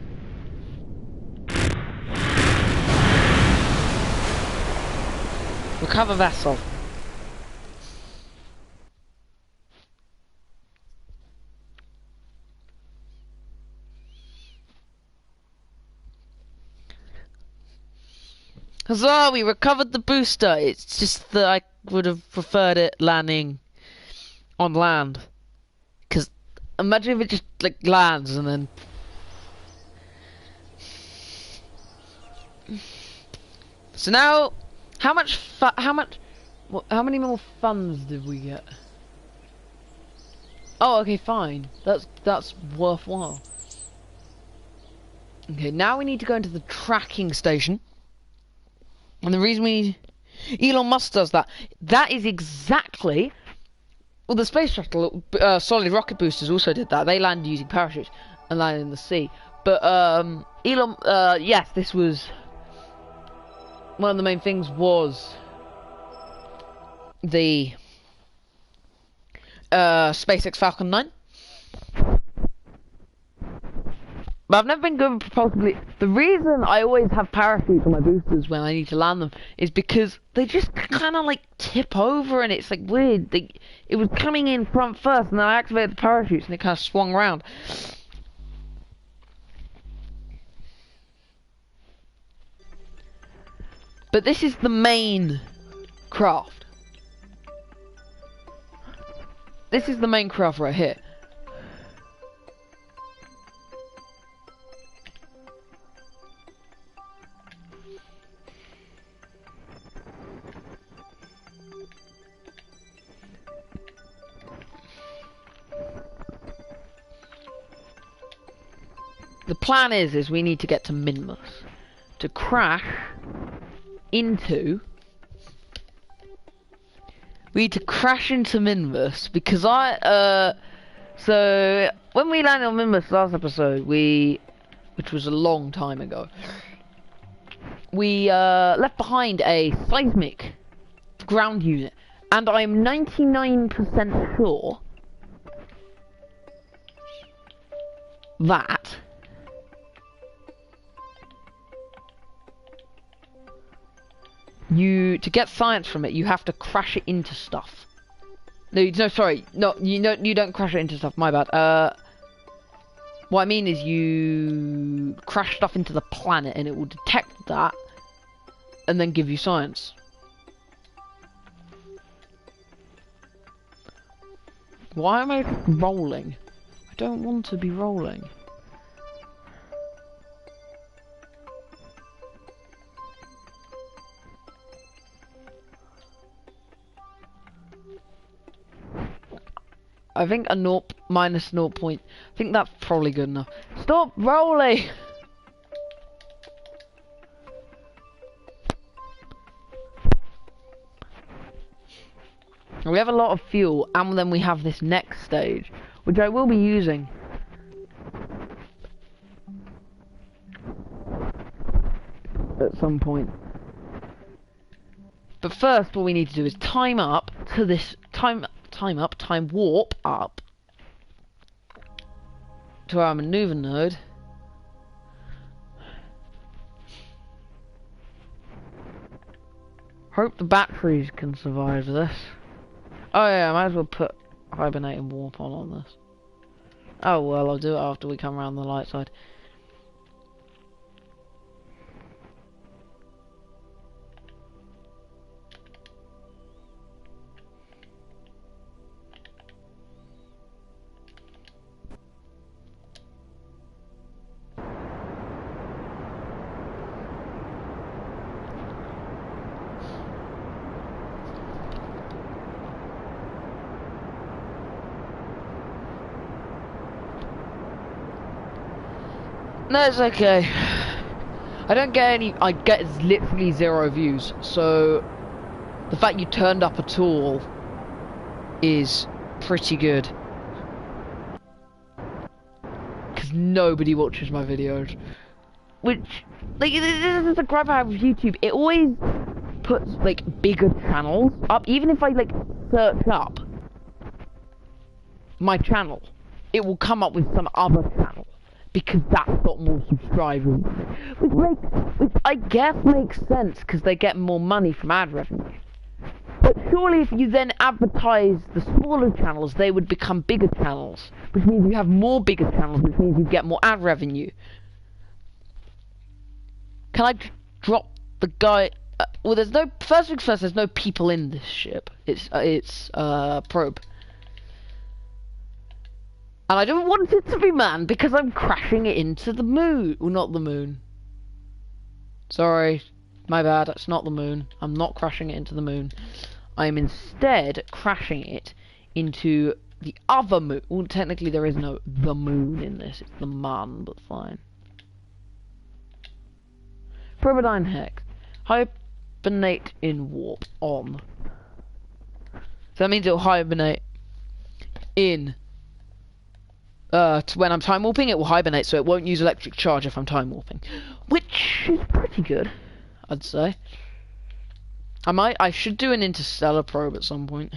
Recover vessel. Huzzah, we recovered the booster. It's just that I would have preferred it landing on land. Because imagine if it just like lands and then... So now, how many more funds did we get? Oh, okay, fine. That's worthwhile. Okay, now we need to go into the tracking station. And the reason Elon Musk does that is exactly... Well, the space shuttle, solid rocket boosters also did that. They landed using parachutes and landed in the sea. But, yes, this was... One of the main things was the SpaceX Falcon 9. But I've never been good with propulsively. The reason I always have parachutes on my boosters when I need to land them is because they just kind of like tip over and it's like weird. It was coming in front first and then I activated the parachutes and it kind of swung around. But this is the main craft. This is the main craft right here. The plan is we need to get to Minmus to crash into. We need to crash into Minmus because so when we landed on Minmus last episode, which was a long time ago, we left behind a seismic ground unit, and I'm 99% sure that to get science from it, you have to crash it into stuff. No, sorry, no, you don't crash it into stuff. My bad. What I mean is you crash stuff into the planet, and it will detect that, and then give you science. Why am I rolling? I don't want to be rolling. I think a minus 0. I think that's probably good enough. Stop rolling! We have a lot of fuel, and then we have this next stage, which I will be using. At some point. But first, what we need to do is time warp up to our maneuver node. Hope the batteries can survive this. Oh yeah, I might as well put hibernate and warp on this. Oh well, I'll do it after we come around the light side. No, it's okay. I don't get any. I get literally 0 views. So the fact you turned up at all is pretty good. Because nobody watches my videos. Which, like, this is the gripe I have with YouTube. It always puts like bigger channels up. Even if I like search up my channel, it will come up with some other channel. Because that's got more subscribers, which I guess makes sense because they get more money from ad revenue. But surely if you then advertise the smaller channels, they would become bigger channels, which means you have more bigger channels, which means you get more ad revenue. Can I drop the guy? Well, there's no. First things first, there's no people in this ship. It's probe. And I don't want it to be manned because I'm crashing it into the moon. Well, not the moon. Sorry, my bad, it's not the moon. I'm not crashing it into the moon. I am instead crashing it into the other moon. Well, technically there is no the moon in this. It's the man, but fine. Probodyne Hex. Hibernate in warp on. So that means it'll hibernate in when I'm time warping. It will hibernate, so it won't use electric charge if I'm time warping, which is pretty good, I'd say. I should do an interstellar probe at some point.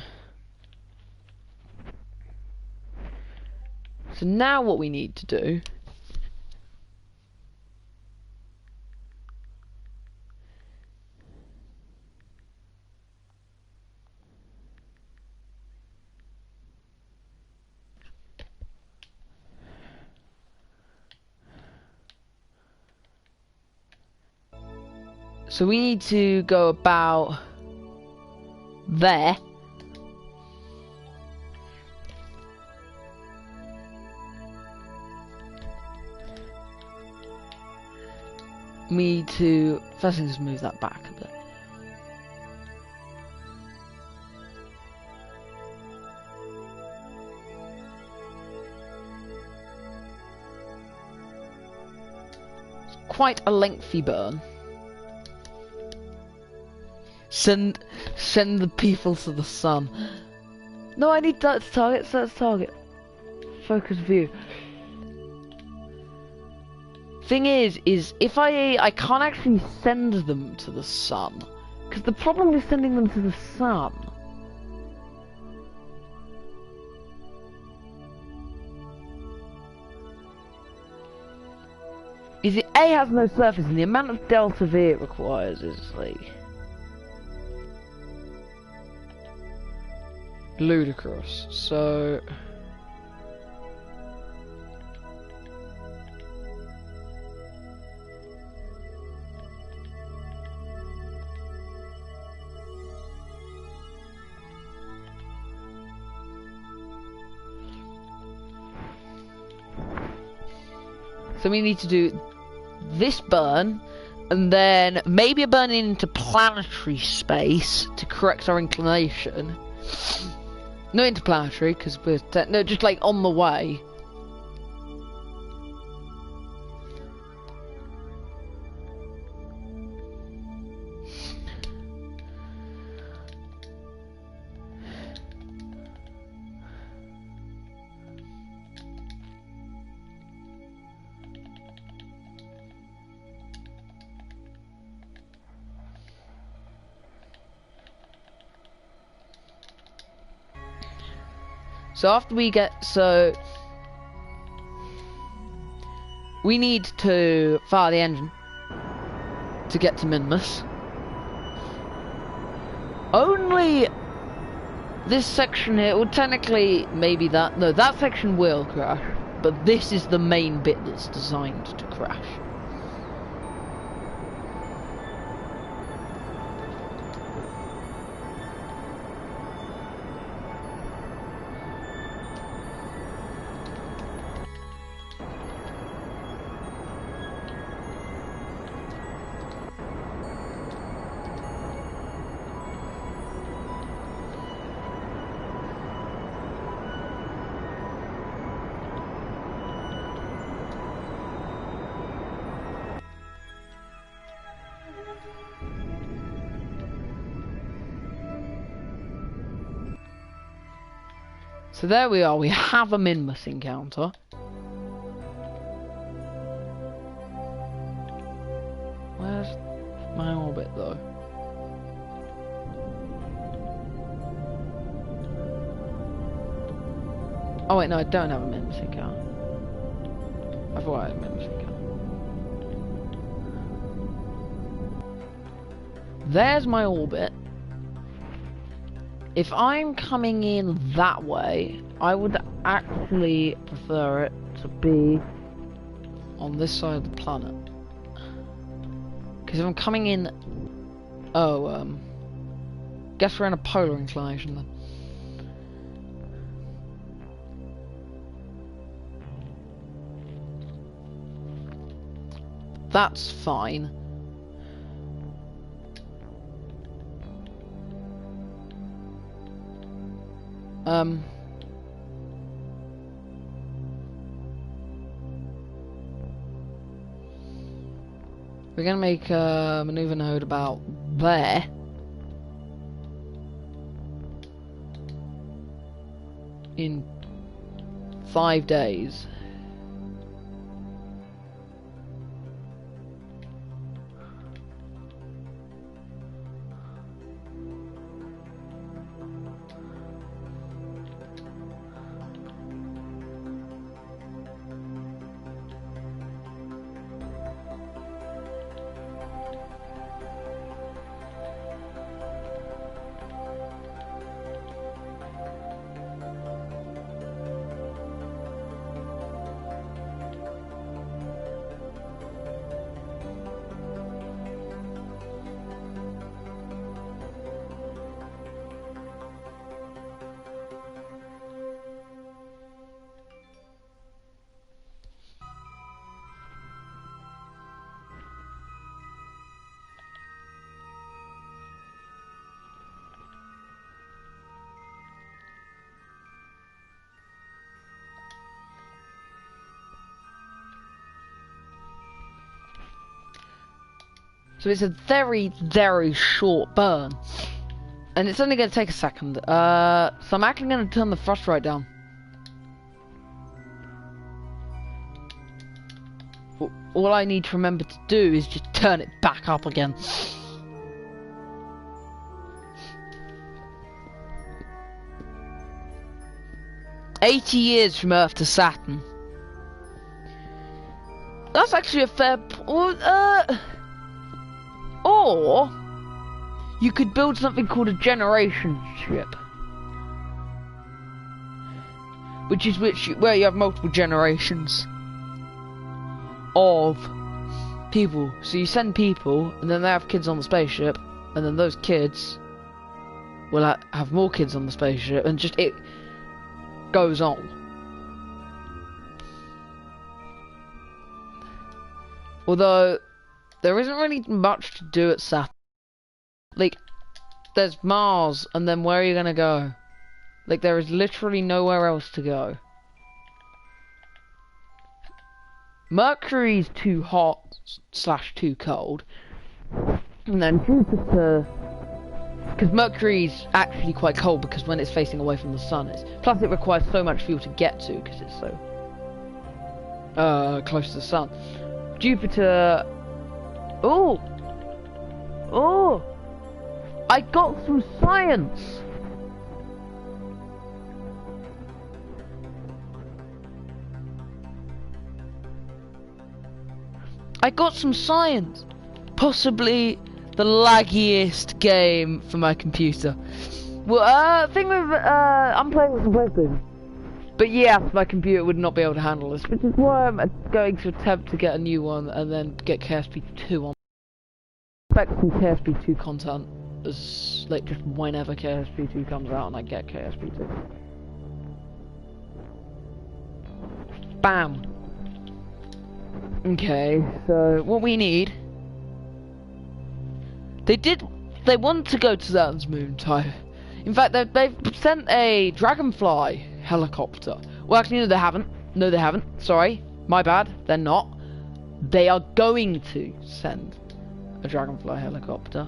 So now what we need to do So we need to go about there. We need to first thing is move that back a bit. It's quite a lengthy burn. Send the people to the sun. No, I need that to target. So that's target. Focus view. Thing is if I can't actually send them to the sun, because the problem with sending them to the sun is it A has no surface and the amount of delta V it requires is like ludicrous. So we need to do this burn, and then maybe a burn into planetary space to correct our inclination. Not interplanetary, because we're no, just like on the way. So after we get, we need to fire the engine to get to Minmus. Only this section here, well technically maybe that, no, that section will crash, but this is the main bit that's designed to crash. So there we are, we have a Minmus encounter. Where's my orbit though? Oh wait, no, I don't have a Minmus encounter. I thought I had a Minmus encounter. There's my orbit. If I'm coming in that way, I would actually prefer it to be on this side of the planet. Because if I'm coming in... Oh, guess we're in a polar inclination then. That's fine. We're gonna make a maneuver node about there. In 5 days. So it's a very, very short burn. And it's only going to take a second. So I'm actually going to turn the thrust rate down. All I need to remember to do is just turn it back up again. "80 years from Earth to Saturn." That's actually a fair... Or you could build something called a generation ship, where you have multiple generations of people. So you send people, and then they have kids on the spaceship, and then those kids will have more kids on the spaceship, and just it goes on. Although there isn't really much to do at Saturn. Like, there's Mars, and then where are you gonna go? Like, there is literally nowhere else to go. Mercury's too hot / too cold. And then Jupiter... Because Mercury's actually quite cold, because when it's facing away from the sun, plus it requires so much fuel to get to, because it's so... close to the sun. Jupiter... Oh! Oh! I got some science! I got some science! Possibly the laggiest game for my computer. Well, thing with, I'm playing with some PlayStation. But yes, my computer would not be able to handle this, which is why I'm going to attempt to get a new one and then get KSP 2 on. I expect some KSP 2 content, as, like, just whenever KSP 2 comes out and I get KSP 2. Bam! Okay, so what we need... They want to go to Saturn's moon type. In fact, they've sent a Dragonfly helicopter. Well, actually, no, they haven't. No, they haven't. Sorry, my bad. They're not. They are going to send a Dragonfly helicopter.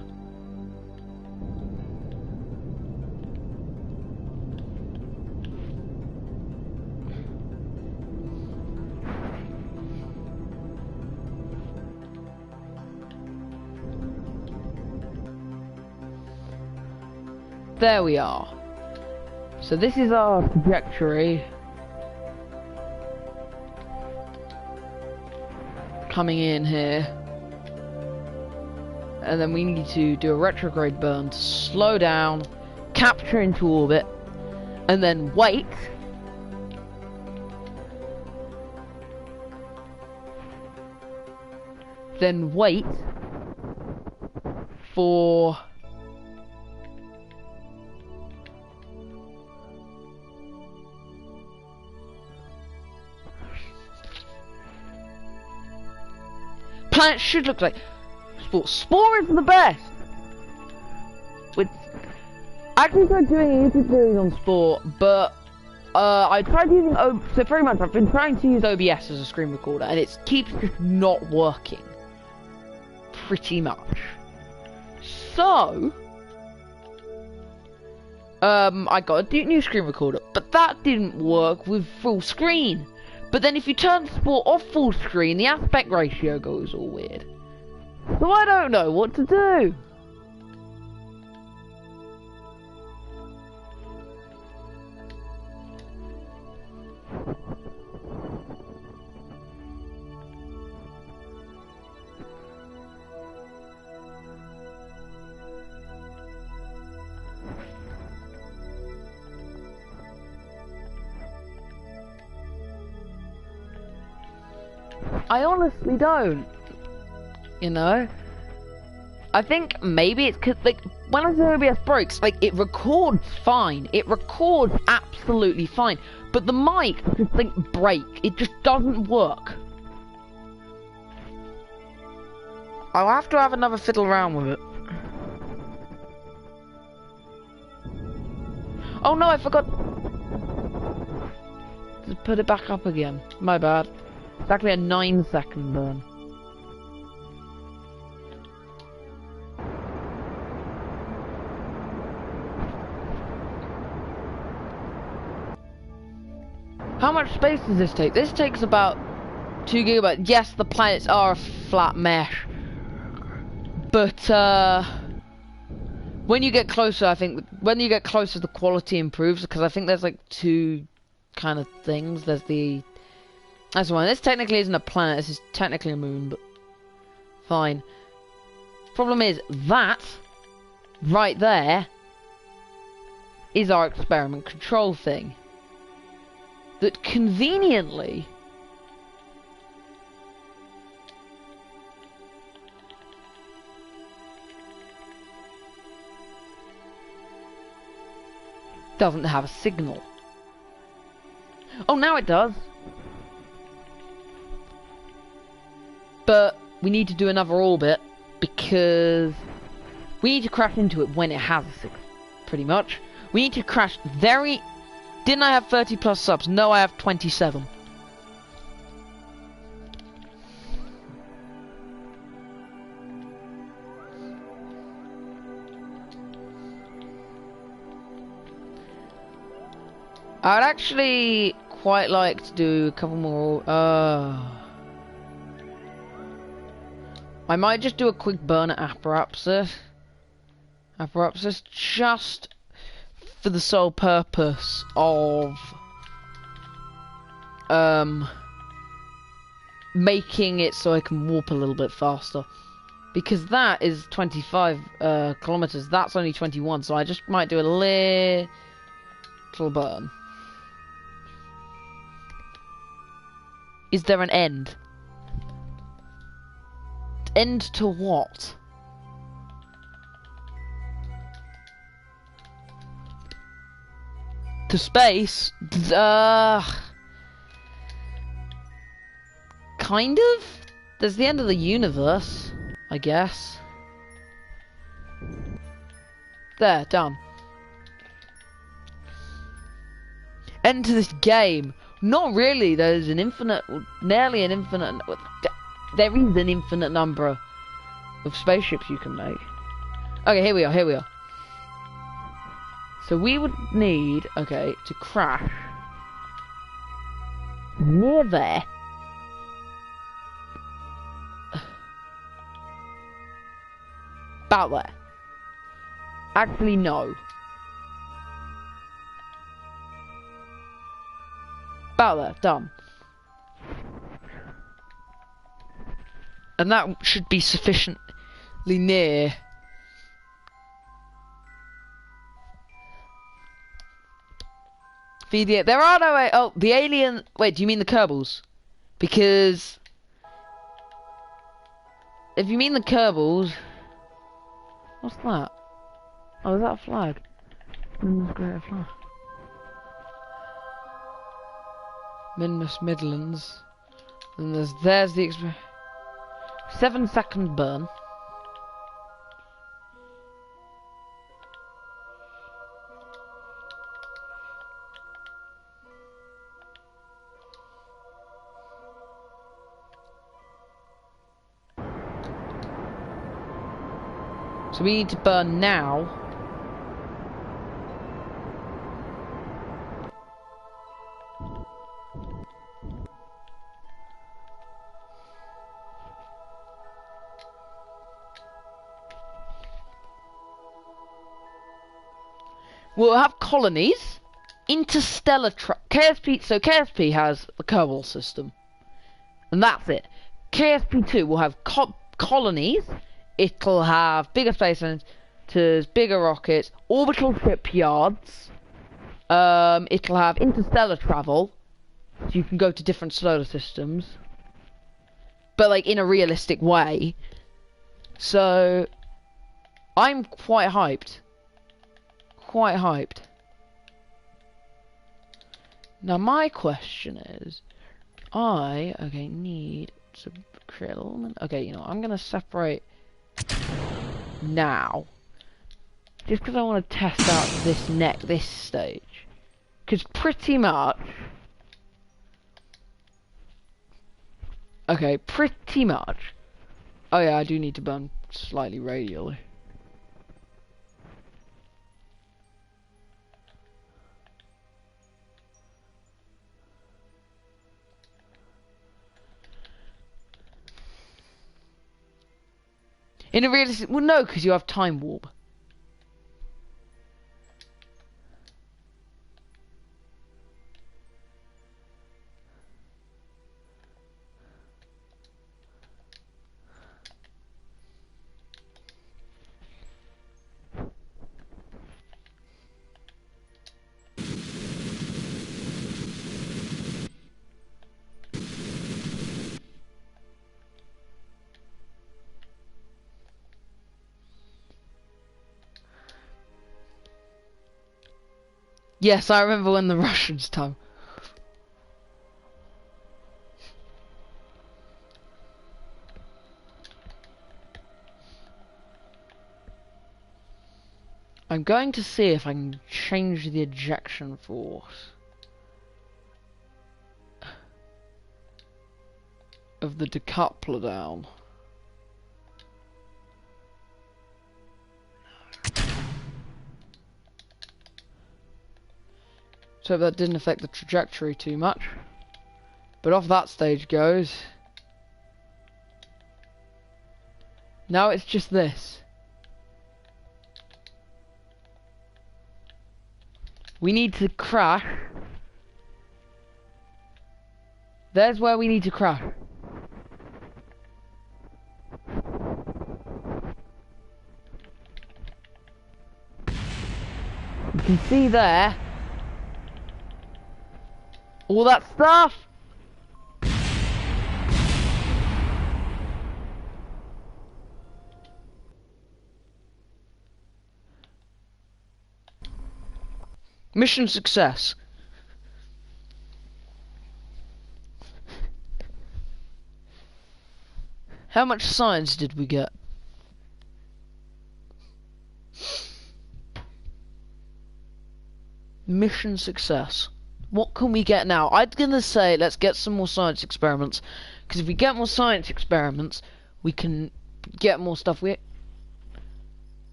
There we are. So this is our trajectory coming in here, and then we need to do a retrograde burn to slow down, capture into orbit, and then wait for planet should look like Spore. Spore is the best. With I actually tried doing a YouTube series on Spore, but I tried using so pretty much I've been trying to use OBS as a screen recorder, and it keeps just not working. Pretty much. So I got a new screen recorder, but that didn't work with full screen. But then if you turn Sport off full screen, the aspect ratio goes all weird. So I don't know what to do. I honestly don't. You know? I think maybe it's because, like, when I say OBS breaks, like, it records fine. It records absolutely fine. But the mic just, like, break. It just doesn't work. I'll have to have another fiddle around with it. Oh no, I forgot to put it back up again. My bad. It's actually a 9-second burn. How much space does this take? This takes about 2 gigabytes. Yes, the planets are a flat mesh. But, when you get closer, I think, when you get closer, the quality improves, because I think there's, like, 2 kind of things. There's the... That's one. This technically isn't a planet, this is technically a moon, but... Fine. Problem is, that, right there, is our experiment control thing. That conveniently... doesn't have a signal. Oh, now it does. But we need to do another orbit because we need to crash into it when it has a signal, pretty much. We need to crash very... Didn't I have 30 plus subs? No, I have 27. I'd actually quite like to do a couple more. I might just do a quick burn at Apparatus just for the sole purpose of making it so I can warp a little bit faster. Because that is 25 kilometers. That's only 21, so I just might do a little burn. Is there an end? End to what? To space? Kind of? There's the end of the universe, I guess. There, done. End to this game. Not really, there's an infinite, nearly an infinite, there is an infinite number of spaceships you can make. Okay, here we are. So we would need, okay, to crash near there. About there. Actually, no. About there, done. And that should be sufficiently near. There are no way. Oh, the alien. Wait, do you mean the Kerbals? Because if you mean the Kerbals, what's that? Oh, is that a flag? Great flag. Midlands. And there's the 7-second burn. So we need to burn now. We'll have colonies, interstellar KSP. So KSP has the Kerbal system, and that's it. KSP2 will have colonies. It'll have bigger space centers, bigger rockets, orbital shipyards. It'll have interstellar travel, so you can go to different solar systems, but like in a realistic way. So I'm quite hyped. Now my question is, need to create a little. Okay, you know, I'm gonna separate now, just because I want to test out this stage, because pretty much, oh yeah, I do need to burn slightly radially. In a realistic... Well, no, because you have time warp. Yes, I remember when the Russians time. I'm going to see if I can change the ejection force of the decoupler down. So that didn't affect the trajectory too much. But off that stage goes. Now it's just this. We need to crash. There's where we need to crash. You can see there. All that stuff. Mission success. How much science did we get? Mission success. What can we get now? I'm gonna say let's get some more science experiments, because if we get more science experiments, we can get more stuff.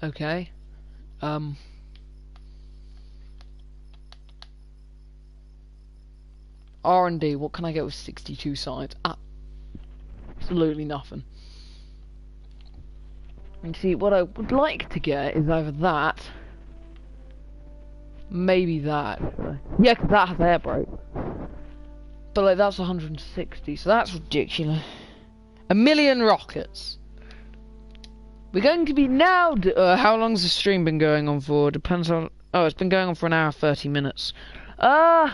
Okay. R&D. What can I get with 62 science? Absolutely nothing. And see, what I would like to get is either that. Maybe that. Yeah, because that has air brake. But like that's 160, so that's ridiculous. 1,000,000 rockets. We're going to be now. How long's the stream been going on for? Depends on. Oh, it's been going on for an hour 30 minutes. Oh,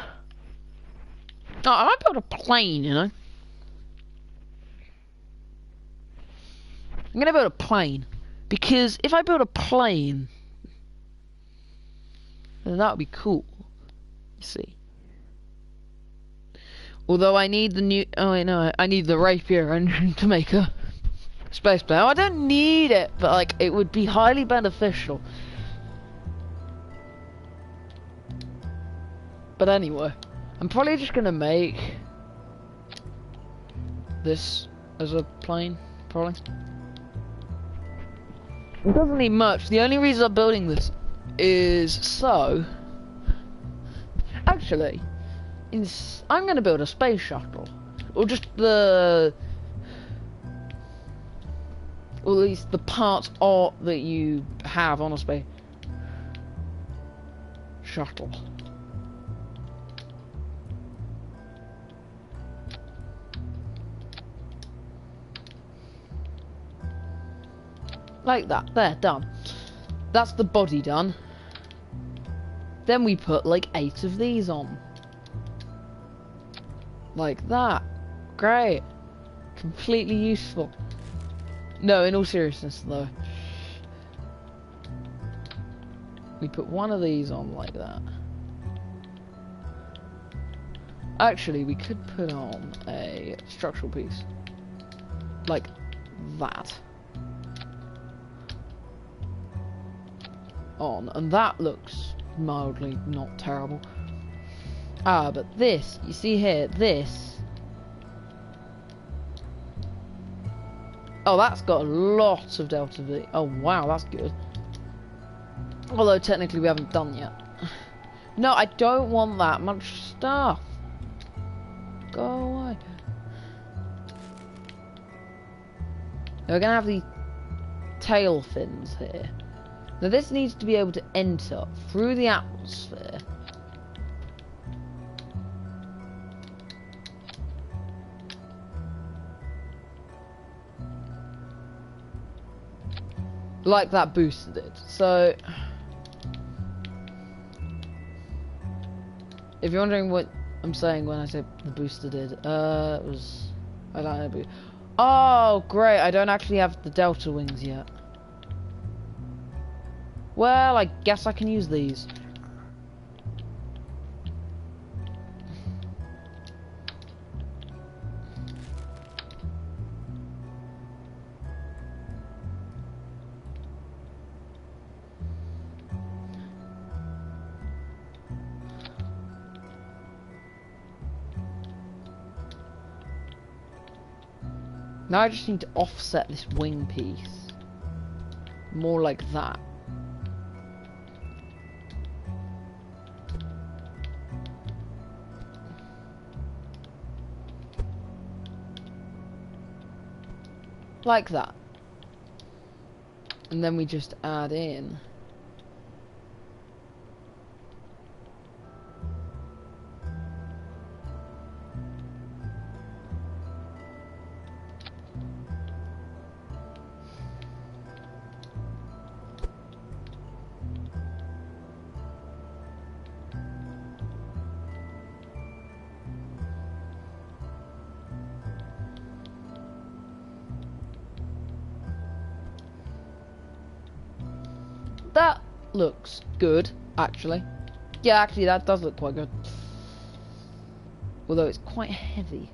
I might build a plane, you know. I'm gonna build a plane because if I build a plane, then that would be cool. You see. Although I need the new... Oh, wait, no. I need the Rapier engine to make a space plane. Oh, I don't need it, but, like, it would be highly beneficial. But anyway, I'm probably just going to make this as a plane, probably. It doesn't need much. The only reason I'm building this is so... Actually, I'm going to build a space shuttle. Or just the... Or at least the parts that you have on a space shuttle. Like that. There, done. That's the body done. Then we put like 8 of these on. Like that. Great. Completely useful. No, in all seriousness though. We put one of these on like that. Actually, we could put on a structural piece. Like that. On, and that looks mildly not terrible. Ah, but this, you see here, this. Oh, that's got a lot of delta V. Oh wow, that's good. Although technically we haven't done yet. No, I don't want that much stuff. Go away. We're gonna have the tail fins here. Now this needs to be able to enter through the atmosphere. Like that booster did. So if you're wondering what I'm saying when I say the booster did, it was, I don't know. Oh, great! I don't actually have the Delta wings yet. Well, I guess I can use these. Now I just need to offset this wing piece. More like that. Like that. And then we just add in that. Looks good, actually. Yeah, actually that does look quite good. Although it's quite heavy.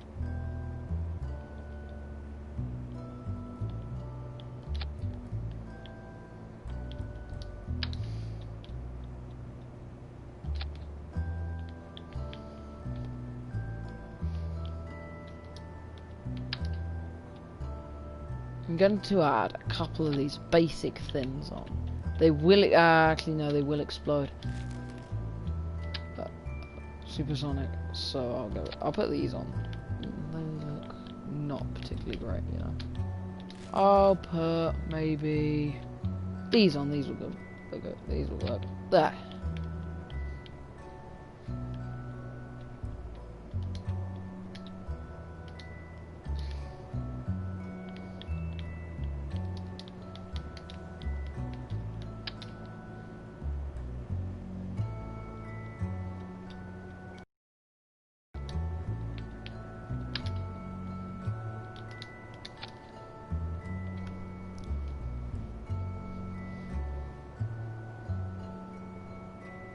I'm going to add a couple of these basic thins on. They will, actually no, they will explode. Supersonic, so I'll put these on. They look not particularly great, you know. I'll put maybe these on, these will go, these will work. There.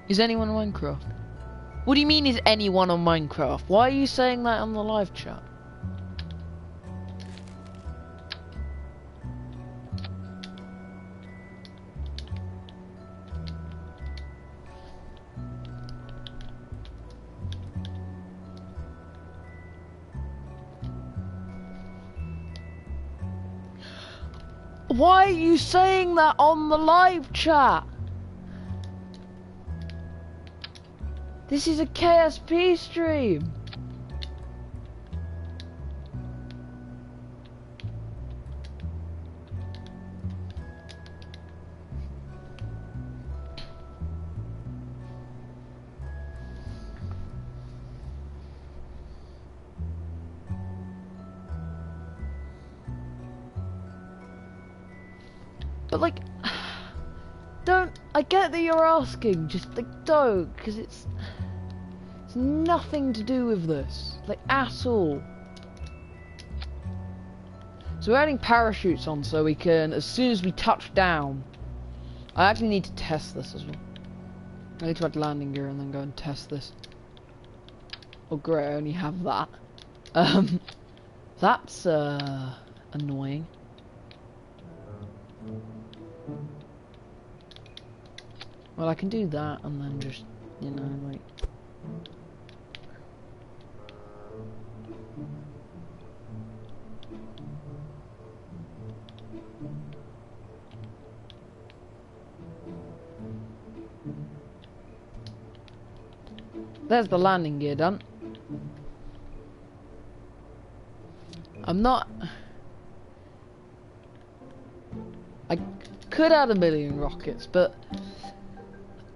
Is anyone on Minecraft? What do you mean is anyone on Minecraft? Why are you saying that on the live chat? Why are you saying that on the live chat? This is a KSP stream. But like, don't, I get that you're asking, just like don't, because it's nothing to do with this, like at all. So we're adding parachutes on so we can, as soon as we touch down, I actually need to test this as well. I need to add landing gear and then go and test this. Oh great, I only have that. That's annoying. Well, I can do that and then just, you know, like. There's the landing gear done. I'm not... could add 1,000,000 rockets, but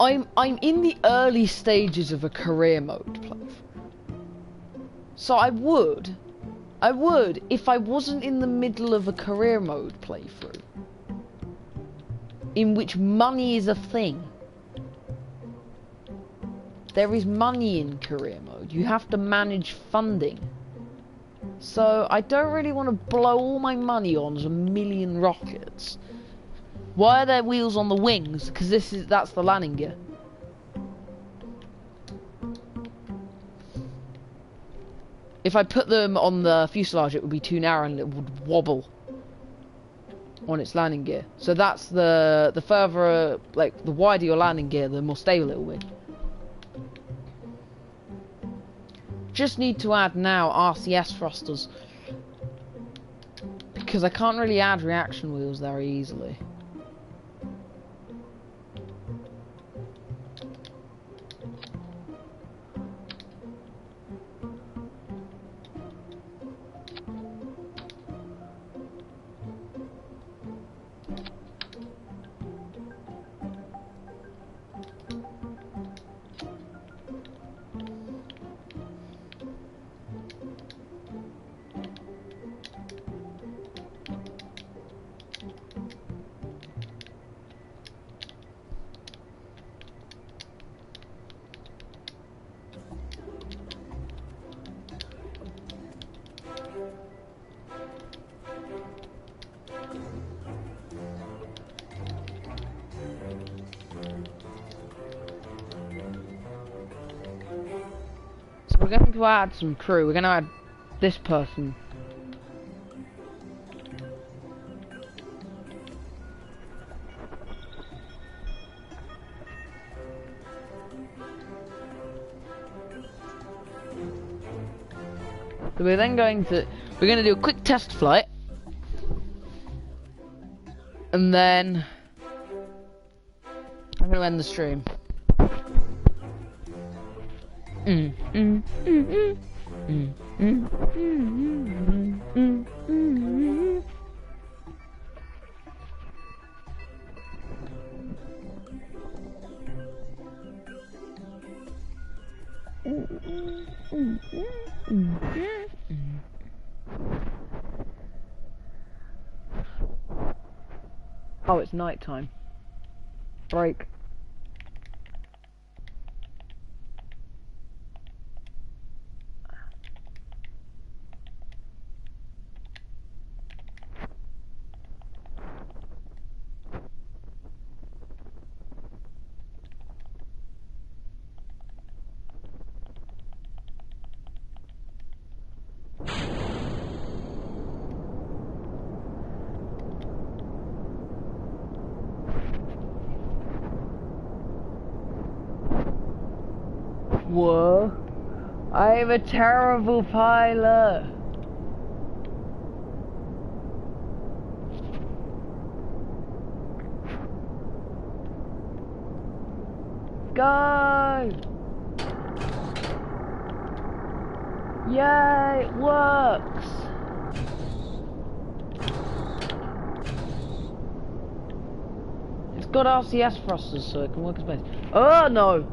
I'm in the early stages of a career mode playthrough. So I would, if I wasn't in the middle of a career mode playthrough, in which money is a thing. There is money in career mode. You have to manage funding. So I don't really want to blow all my money on 1,000,000 rockets. Why are there wheels on the wings? Because that's the landing gear. If I put them on the fuselage, it would be too narrow and it would wobble on its landing gear. So that's the further, like, the wider your landing gear, the more stable it will be. Just need to add now RCS thrusters, because I can't really add reaction wheels very easily. We're going to add some crew. We're going to add this person. So we're going to do a quick test flight. And then I'm going to end the stream. Oh, it's night time. Break. Whoa, I'm a terrible pilot. Go! Yay, it works! It's got RCS thrusters so it can work in space. Oh no!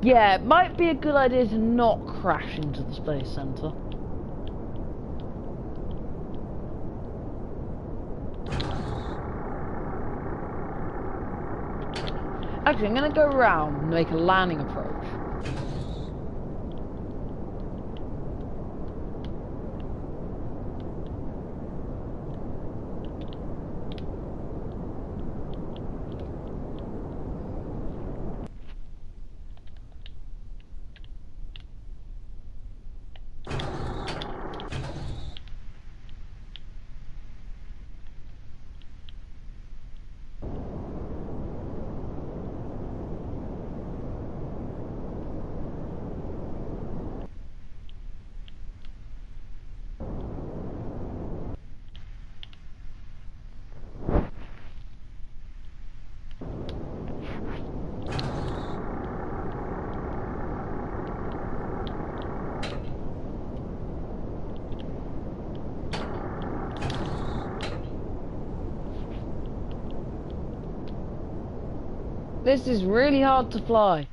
Yeah, it might be a good idea to not crash into the space center. Actually, I'm gonna go around and make a landing approach. This is really hard to fly.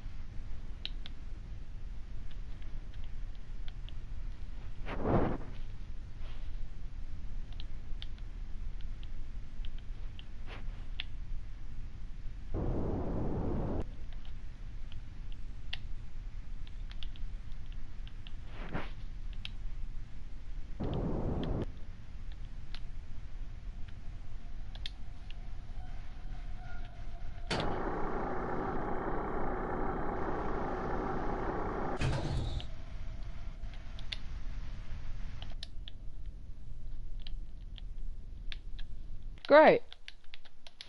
Great.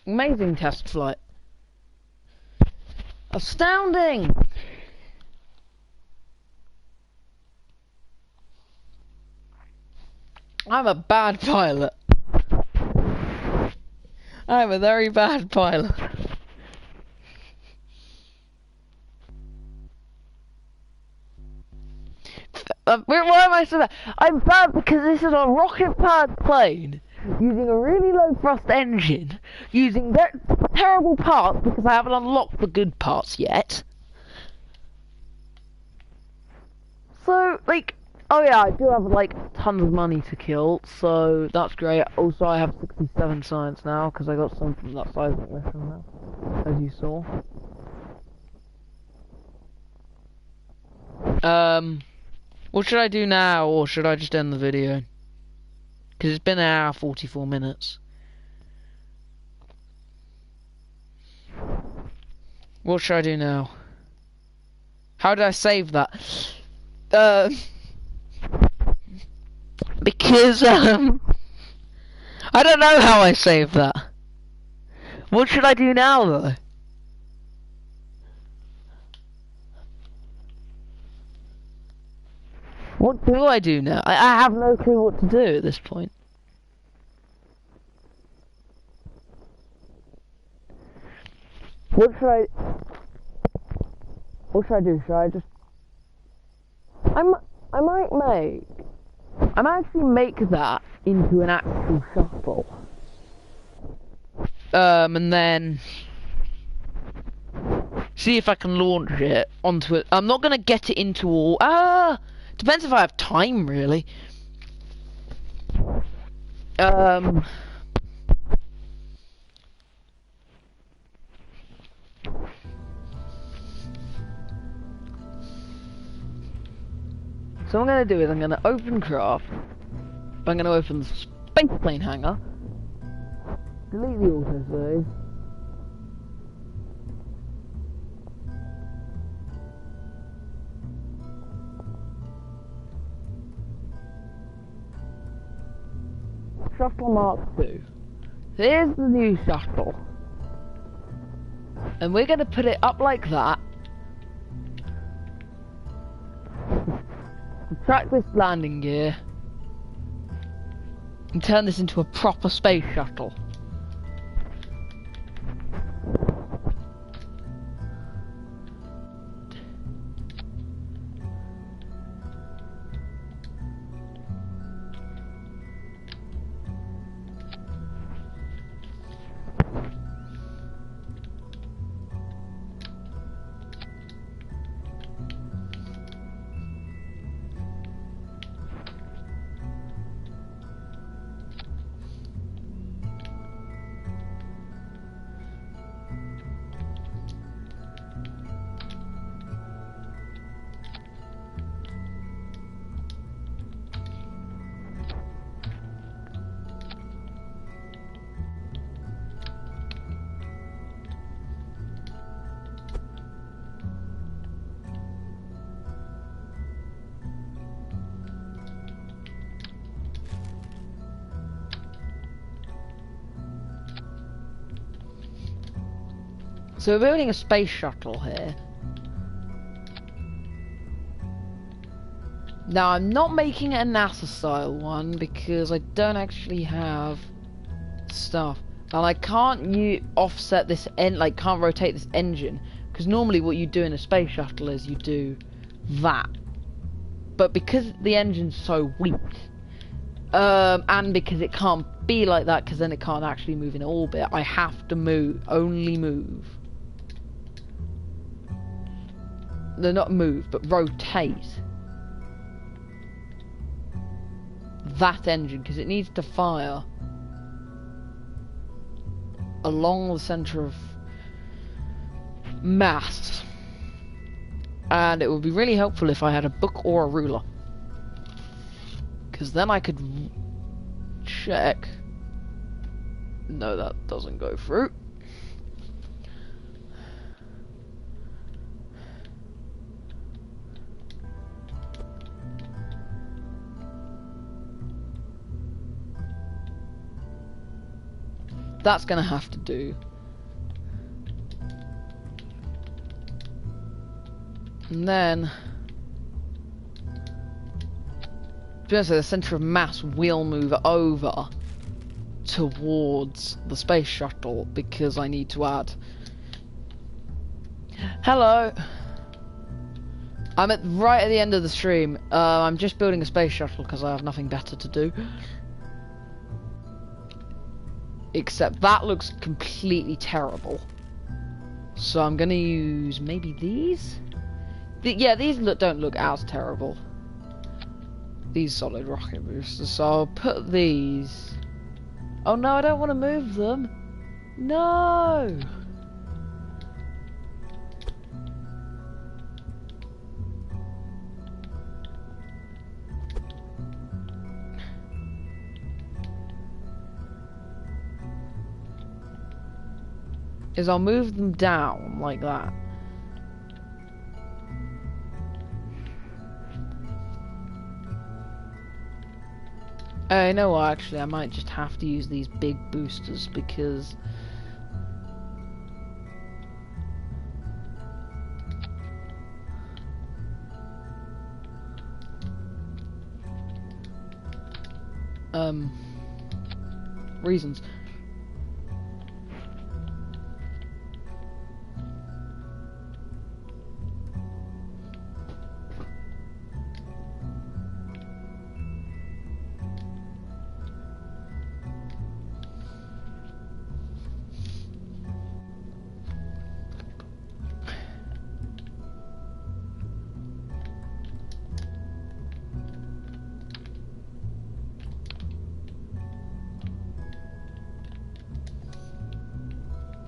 Amazing test flight. Astounding! I'm a bad pilot. I'm a very bad pilot. Why am I so bad? I'm bad because this is a rocket-powered plane using a really low thrust engine, using terrible parts because I haven't unlocked the good parts yet. So, like, oh yeah, I do have like tons of money to kill, so that's great. Also, I have 67 science now because I got some from that seismic mission now, as you saw. What should I do now, or should I just end the video? Because it's been an hour 44 minutes. What should I do now? How did I save that? Because, I don't know how I saved that. What should I do now, though? What do I do now? I have no clue what to do at this point. What should I do? Should I just... I might actually make that into an actual shuttle. And then see if I can launch it onto it. I'm not gonna get it into all... Depends if I have time, really. So what I'm going to do is I'm going to open craft. I'm going to open the spaceplane hangar. Delete the autosave. Shuttle Mark II. Here's the new shuttle. And we're going to put it up like that. Track this landing gear. And turn this into a proper space shuttle. So we're building a space shuttle here. Now I'm not making it a NASA style one because I don't actually have stuff. And I can't offset this can't rotate this engine. Because normally what you do in a space shuttle is you do that. But because the engine's so weak, and because it can't be like that because then it can't actually move in orbit, I have to only move no, not move, but rotate that engine, because it needs to fire along the center of mass. And it would be really helpful if I had a book or a ruler, because then I could check. No, that doesn't go through. That's gonna have to do. And then, the center of mass will move over towards the space shuttle, because I need to add. Hello. I'm right at the end of the stream. I'm just building a space shuttle because I have nothing better to do. Except that looks completely terrible. So I'm gonna use maybe these? Yeah, these don't look as terrible. These solid rocket boosters. So I'll put these. Oh no, I don't want to move them. No! I'll move them down like that. You know what, actually, I might just have to use these big boosters, because reasons.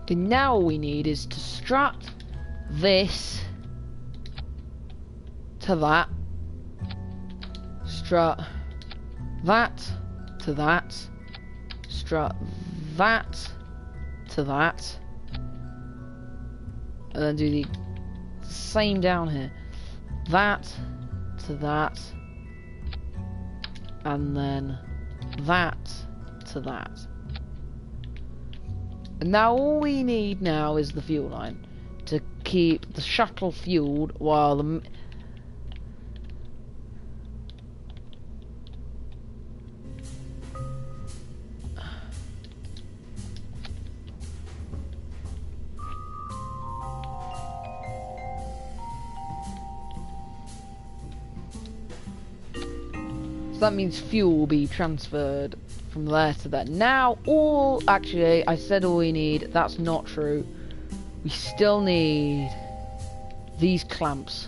And now all we need is to strut this to that, strut that to that, strut that to that, and then do the same down here. That to that, and then that to that. And now all we need now is the fuel line to keep the shuttle fueled while so that means fuel will be transferred from there to there. Now, actually, I said all we need. That's not true. We still need these clamps.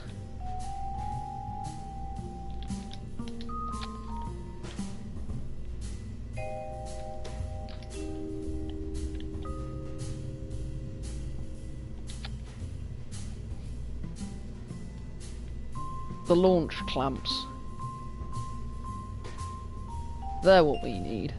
The launch clamps. They're what we need.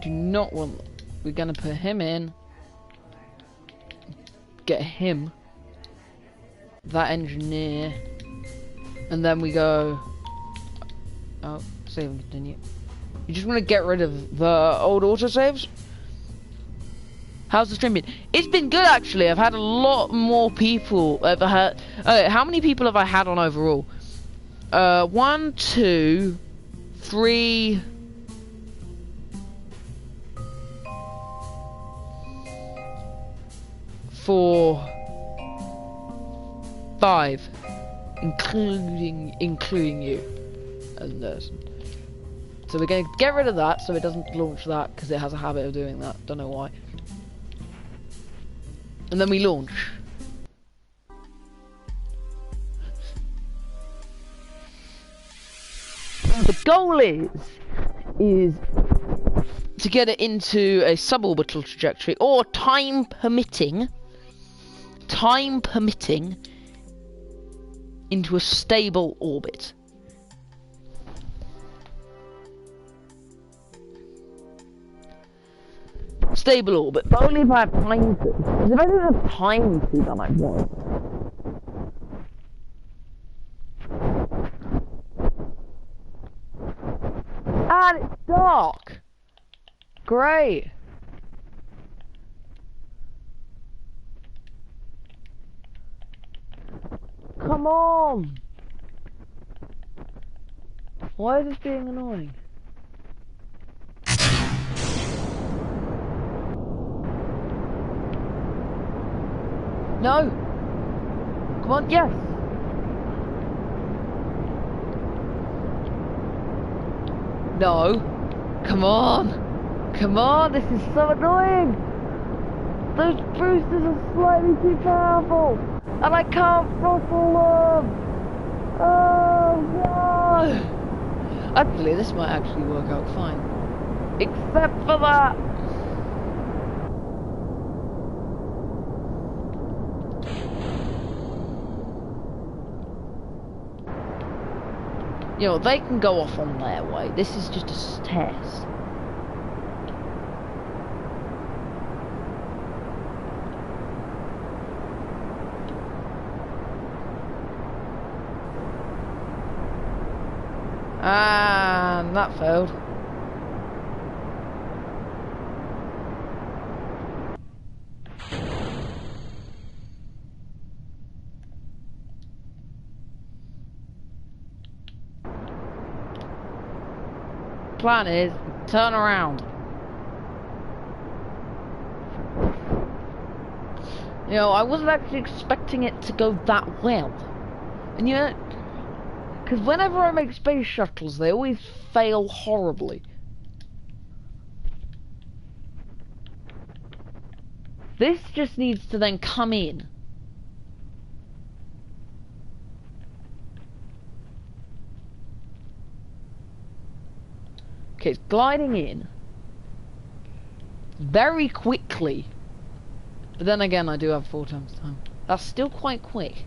Do not want. We're gonna put him in. Get him. That engineer. And then we go. Oh, save and continue. You just want to get rid of the old autosaves? How's the stream been? It's been good, actually. I've had a lot more people. How many people have I had on overall? 1, 2, 3. 4, 5, including you as a nurse. So we're going to get rid of that so it doesn't launch that, because it has a habit of doing that. Don't know why. And then we launch. The goal is to get it into a suborbital trajectory, or time permitting, into a stable orbit. Stable orbit, but only if I have time to. Because if I don't have time to, then I won't. And it's dark! Great! Come on! Why is this being annoying? No! Come on, yes! No! Come on! Come on, this is so annoying! Those boosters are slightly too powerful! And I can't throttle them! Oh no! Actually, this might actually work out fine. Except for that! You know, they can go off on their way. This is just a test. And that failed. Plan is turn around. You know, I wasn't actually expecting it to go that well. And you know, because whenever I make space shuttles, they always fail horribly. This just needs to then come in. Okay, it's gliding in very quickly. But then again, I do have 4 times time. That's still quite quick.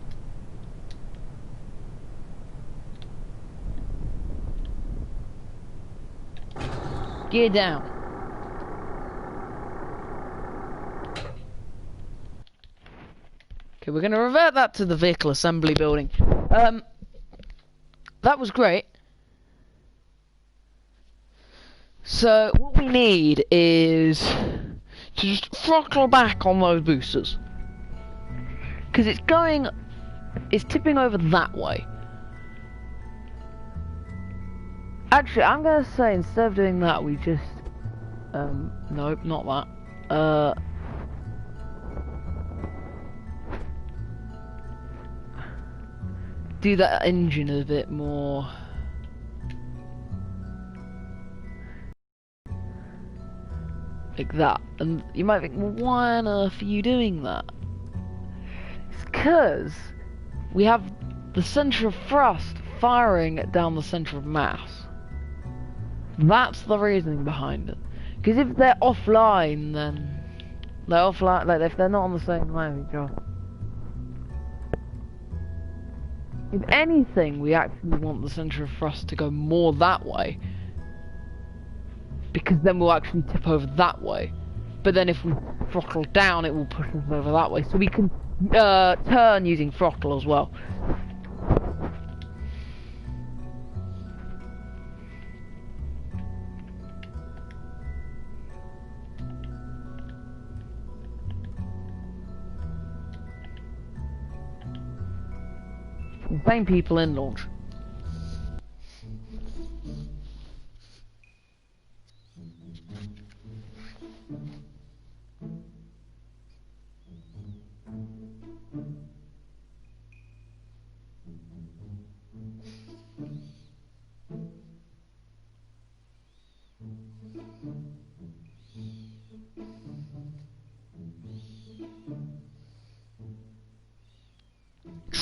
Gear down. Okay, we're going to revert that to the vehicle assembly building. That was great. So, what we need is to just throttle back on those boosters. Because it's tipping over that way. Actually, I'm going to say, instead of doing that, we just... nope, not that. Do that engine a bit more... like that. And you might think, well, why on earth are you doing that? It's because we have the centre of thrust firing down the centre of mass. That's the reasoning behind it. Because if they're offline, then they're offline. Like if they're not on the same line as each other. If anything, we actually want the centre of thrust to go more that way. Because then we'll actually tip over that way. But then if we throttle down, it will push us over that way. So we can turn using throttle as well. Same people in launch.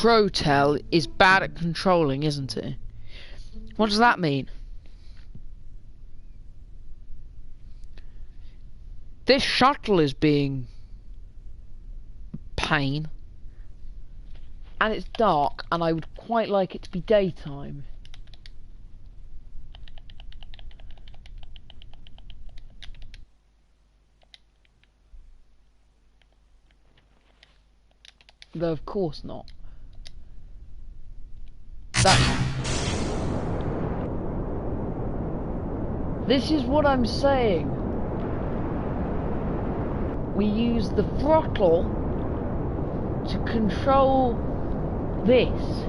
Trotel is bad at controlling, isn't it? What does that mean? This shuttle is being a pain. And it's dark, and I would quite like it to be daytime. Though of course not. This is what I'm saying. We use the throttle to control this.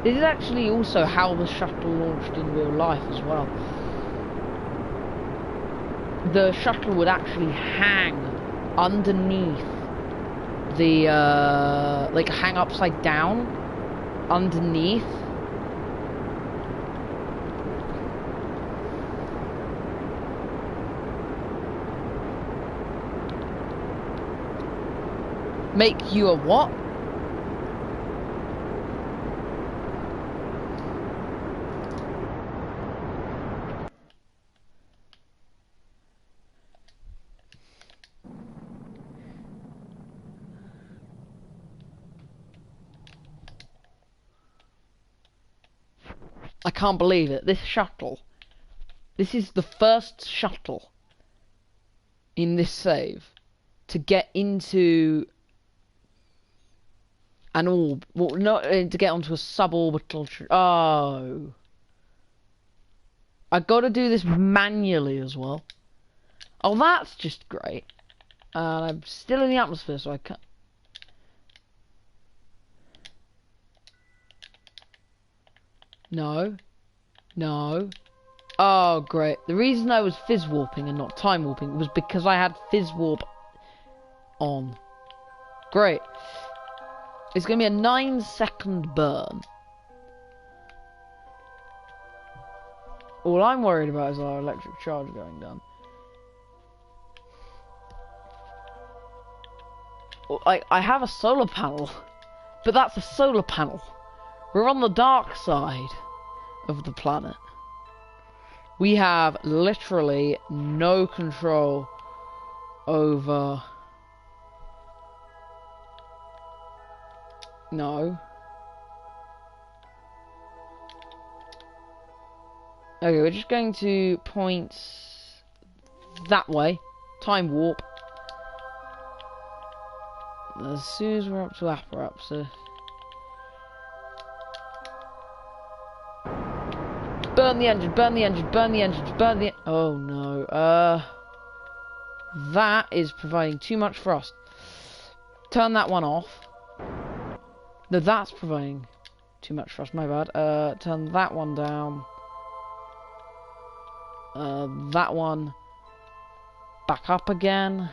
This is actually also how the shuttle launched in real life as well. The shuttle would actually hang underneath the, like hang upside down underneath. Make you a what? I can't believe it. This shuttle. This is the first shuttle in this save to get into an orb. Well, not to get onto a suborbital. Oh. I gotta do this manually as well. Oh, that's just great. And I'm still in the atmosphere, so I can't. No. No. Oh, great. The reason I was fizz warping and not time warping was because I had fizz warp on. Great. It's going to be a 9-second burn. All I'm worried about is our electric charge going down. I have a solar panel, but that's a solar panel. We're on the dark side of the planet. We have literally no control over... No. Okay, we're just going to point that way. Time warp. As soon as we're up to Apoapsis. Burn the engine, burn the engine, burn the engines, burn the... Oh no, that is providing too much thrust. Turn that one off. No, that's providing too much thrust, my bad. Turn that one down. That one back up again.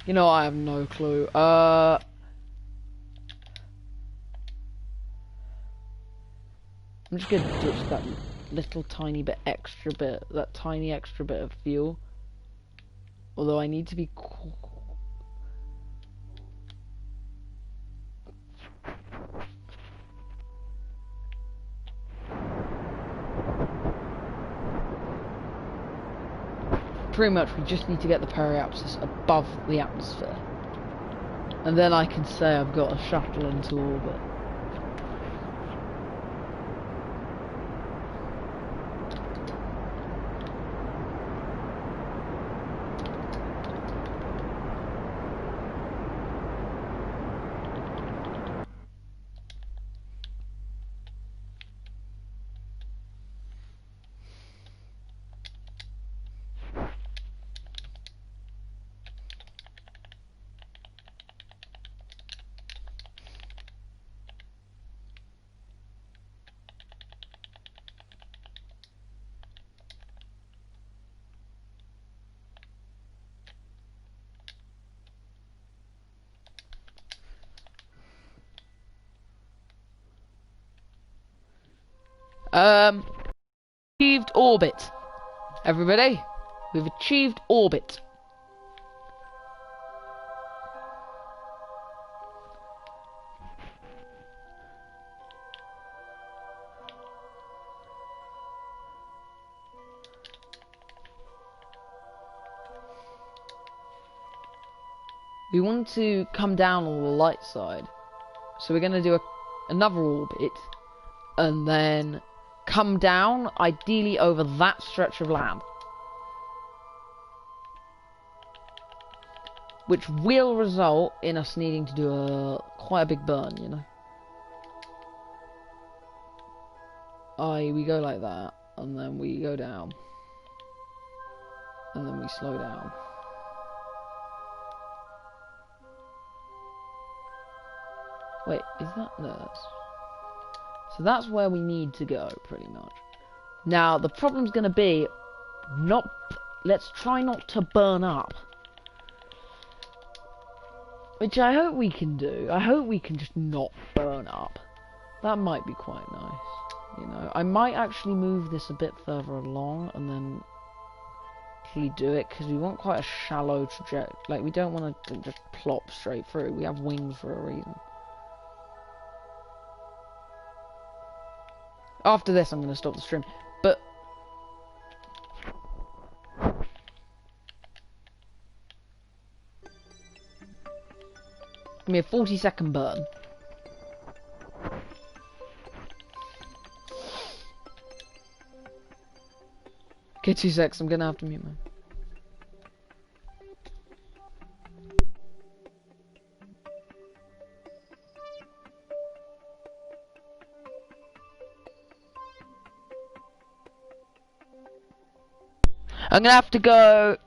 You know, I have no clue. I'm just gonna ditch that little tiny bit extra bit, that tiny extra bit of fuel. Although I need to be pretty much we just need to get the periapsis above the atmosphere. And then I can say I've got a shuttle into orbit. Achieved orbit. Everybody, we've achieved orbit. We want to come down on the light side. So we're going to do another orbit. And then come down, ideally over that stretch of land. Which will result in us needing to do quite a big burn, you know. We go like that, and then we go down. And then we slow down. Wait, is that... No, that's... So that's where we need to go, pretty much. Now, the problem's going to be... Let's try not to burn up. Which I hope we can do. I hope we can just not burn up. That might be quite nice. You know, I might actually move this a bit further along and then actually do it, because we want quite a shallow trajectory. Like, we don't want to just plop straight through. We have wings for a reason. After this, I'm going to stop the stream. But give me a 40-second burn. Okay, 2 seconds. I'm going to have to mute man. I'm going to have to go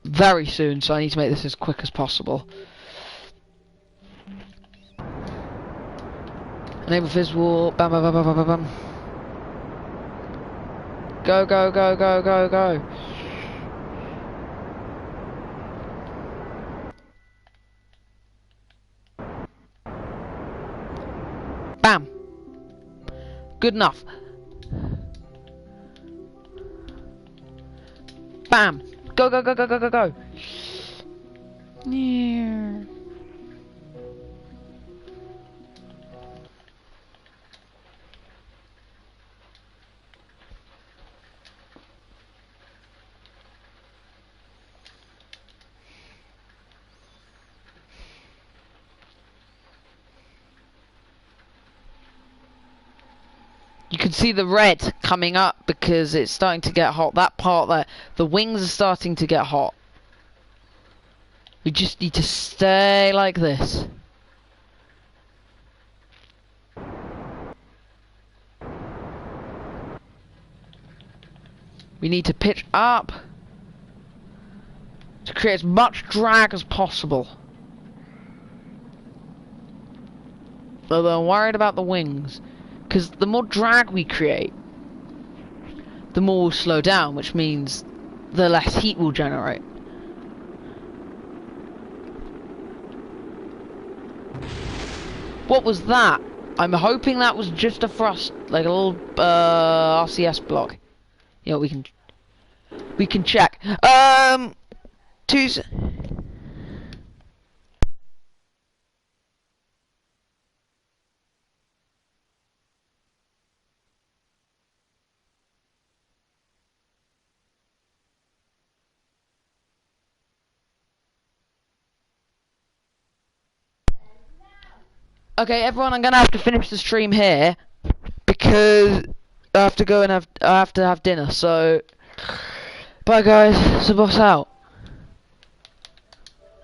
very soon, so I need to make this as quick as possible. Enable visual. Bam, bam, bam, bam, bam, bam. Go, go, go, go, go, go. Bam. Good enough. Bam. Go, go, go, go, go, go, go. Yeah. You can see the red coming up because it's starting to get hot. That part there, the wings are starting to get hot. We just need to stay like this. We need to pitch up to create as much drag as possible. Although I'm worried about the wings, because the more drag we create, the more we'll slow down, which means the less heat we'll generate. What was that? I'm hoping that was just a thrust, like a little RCS block. You know, we can check. Okay, everyone, I'm gonna have to finish the stream here because I have to go and I have to have dinner. So, bye guys. The boss out.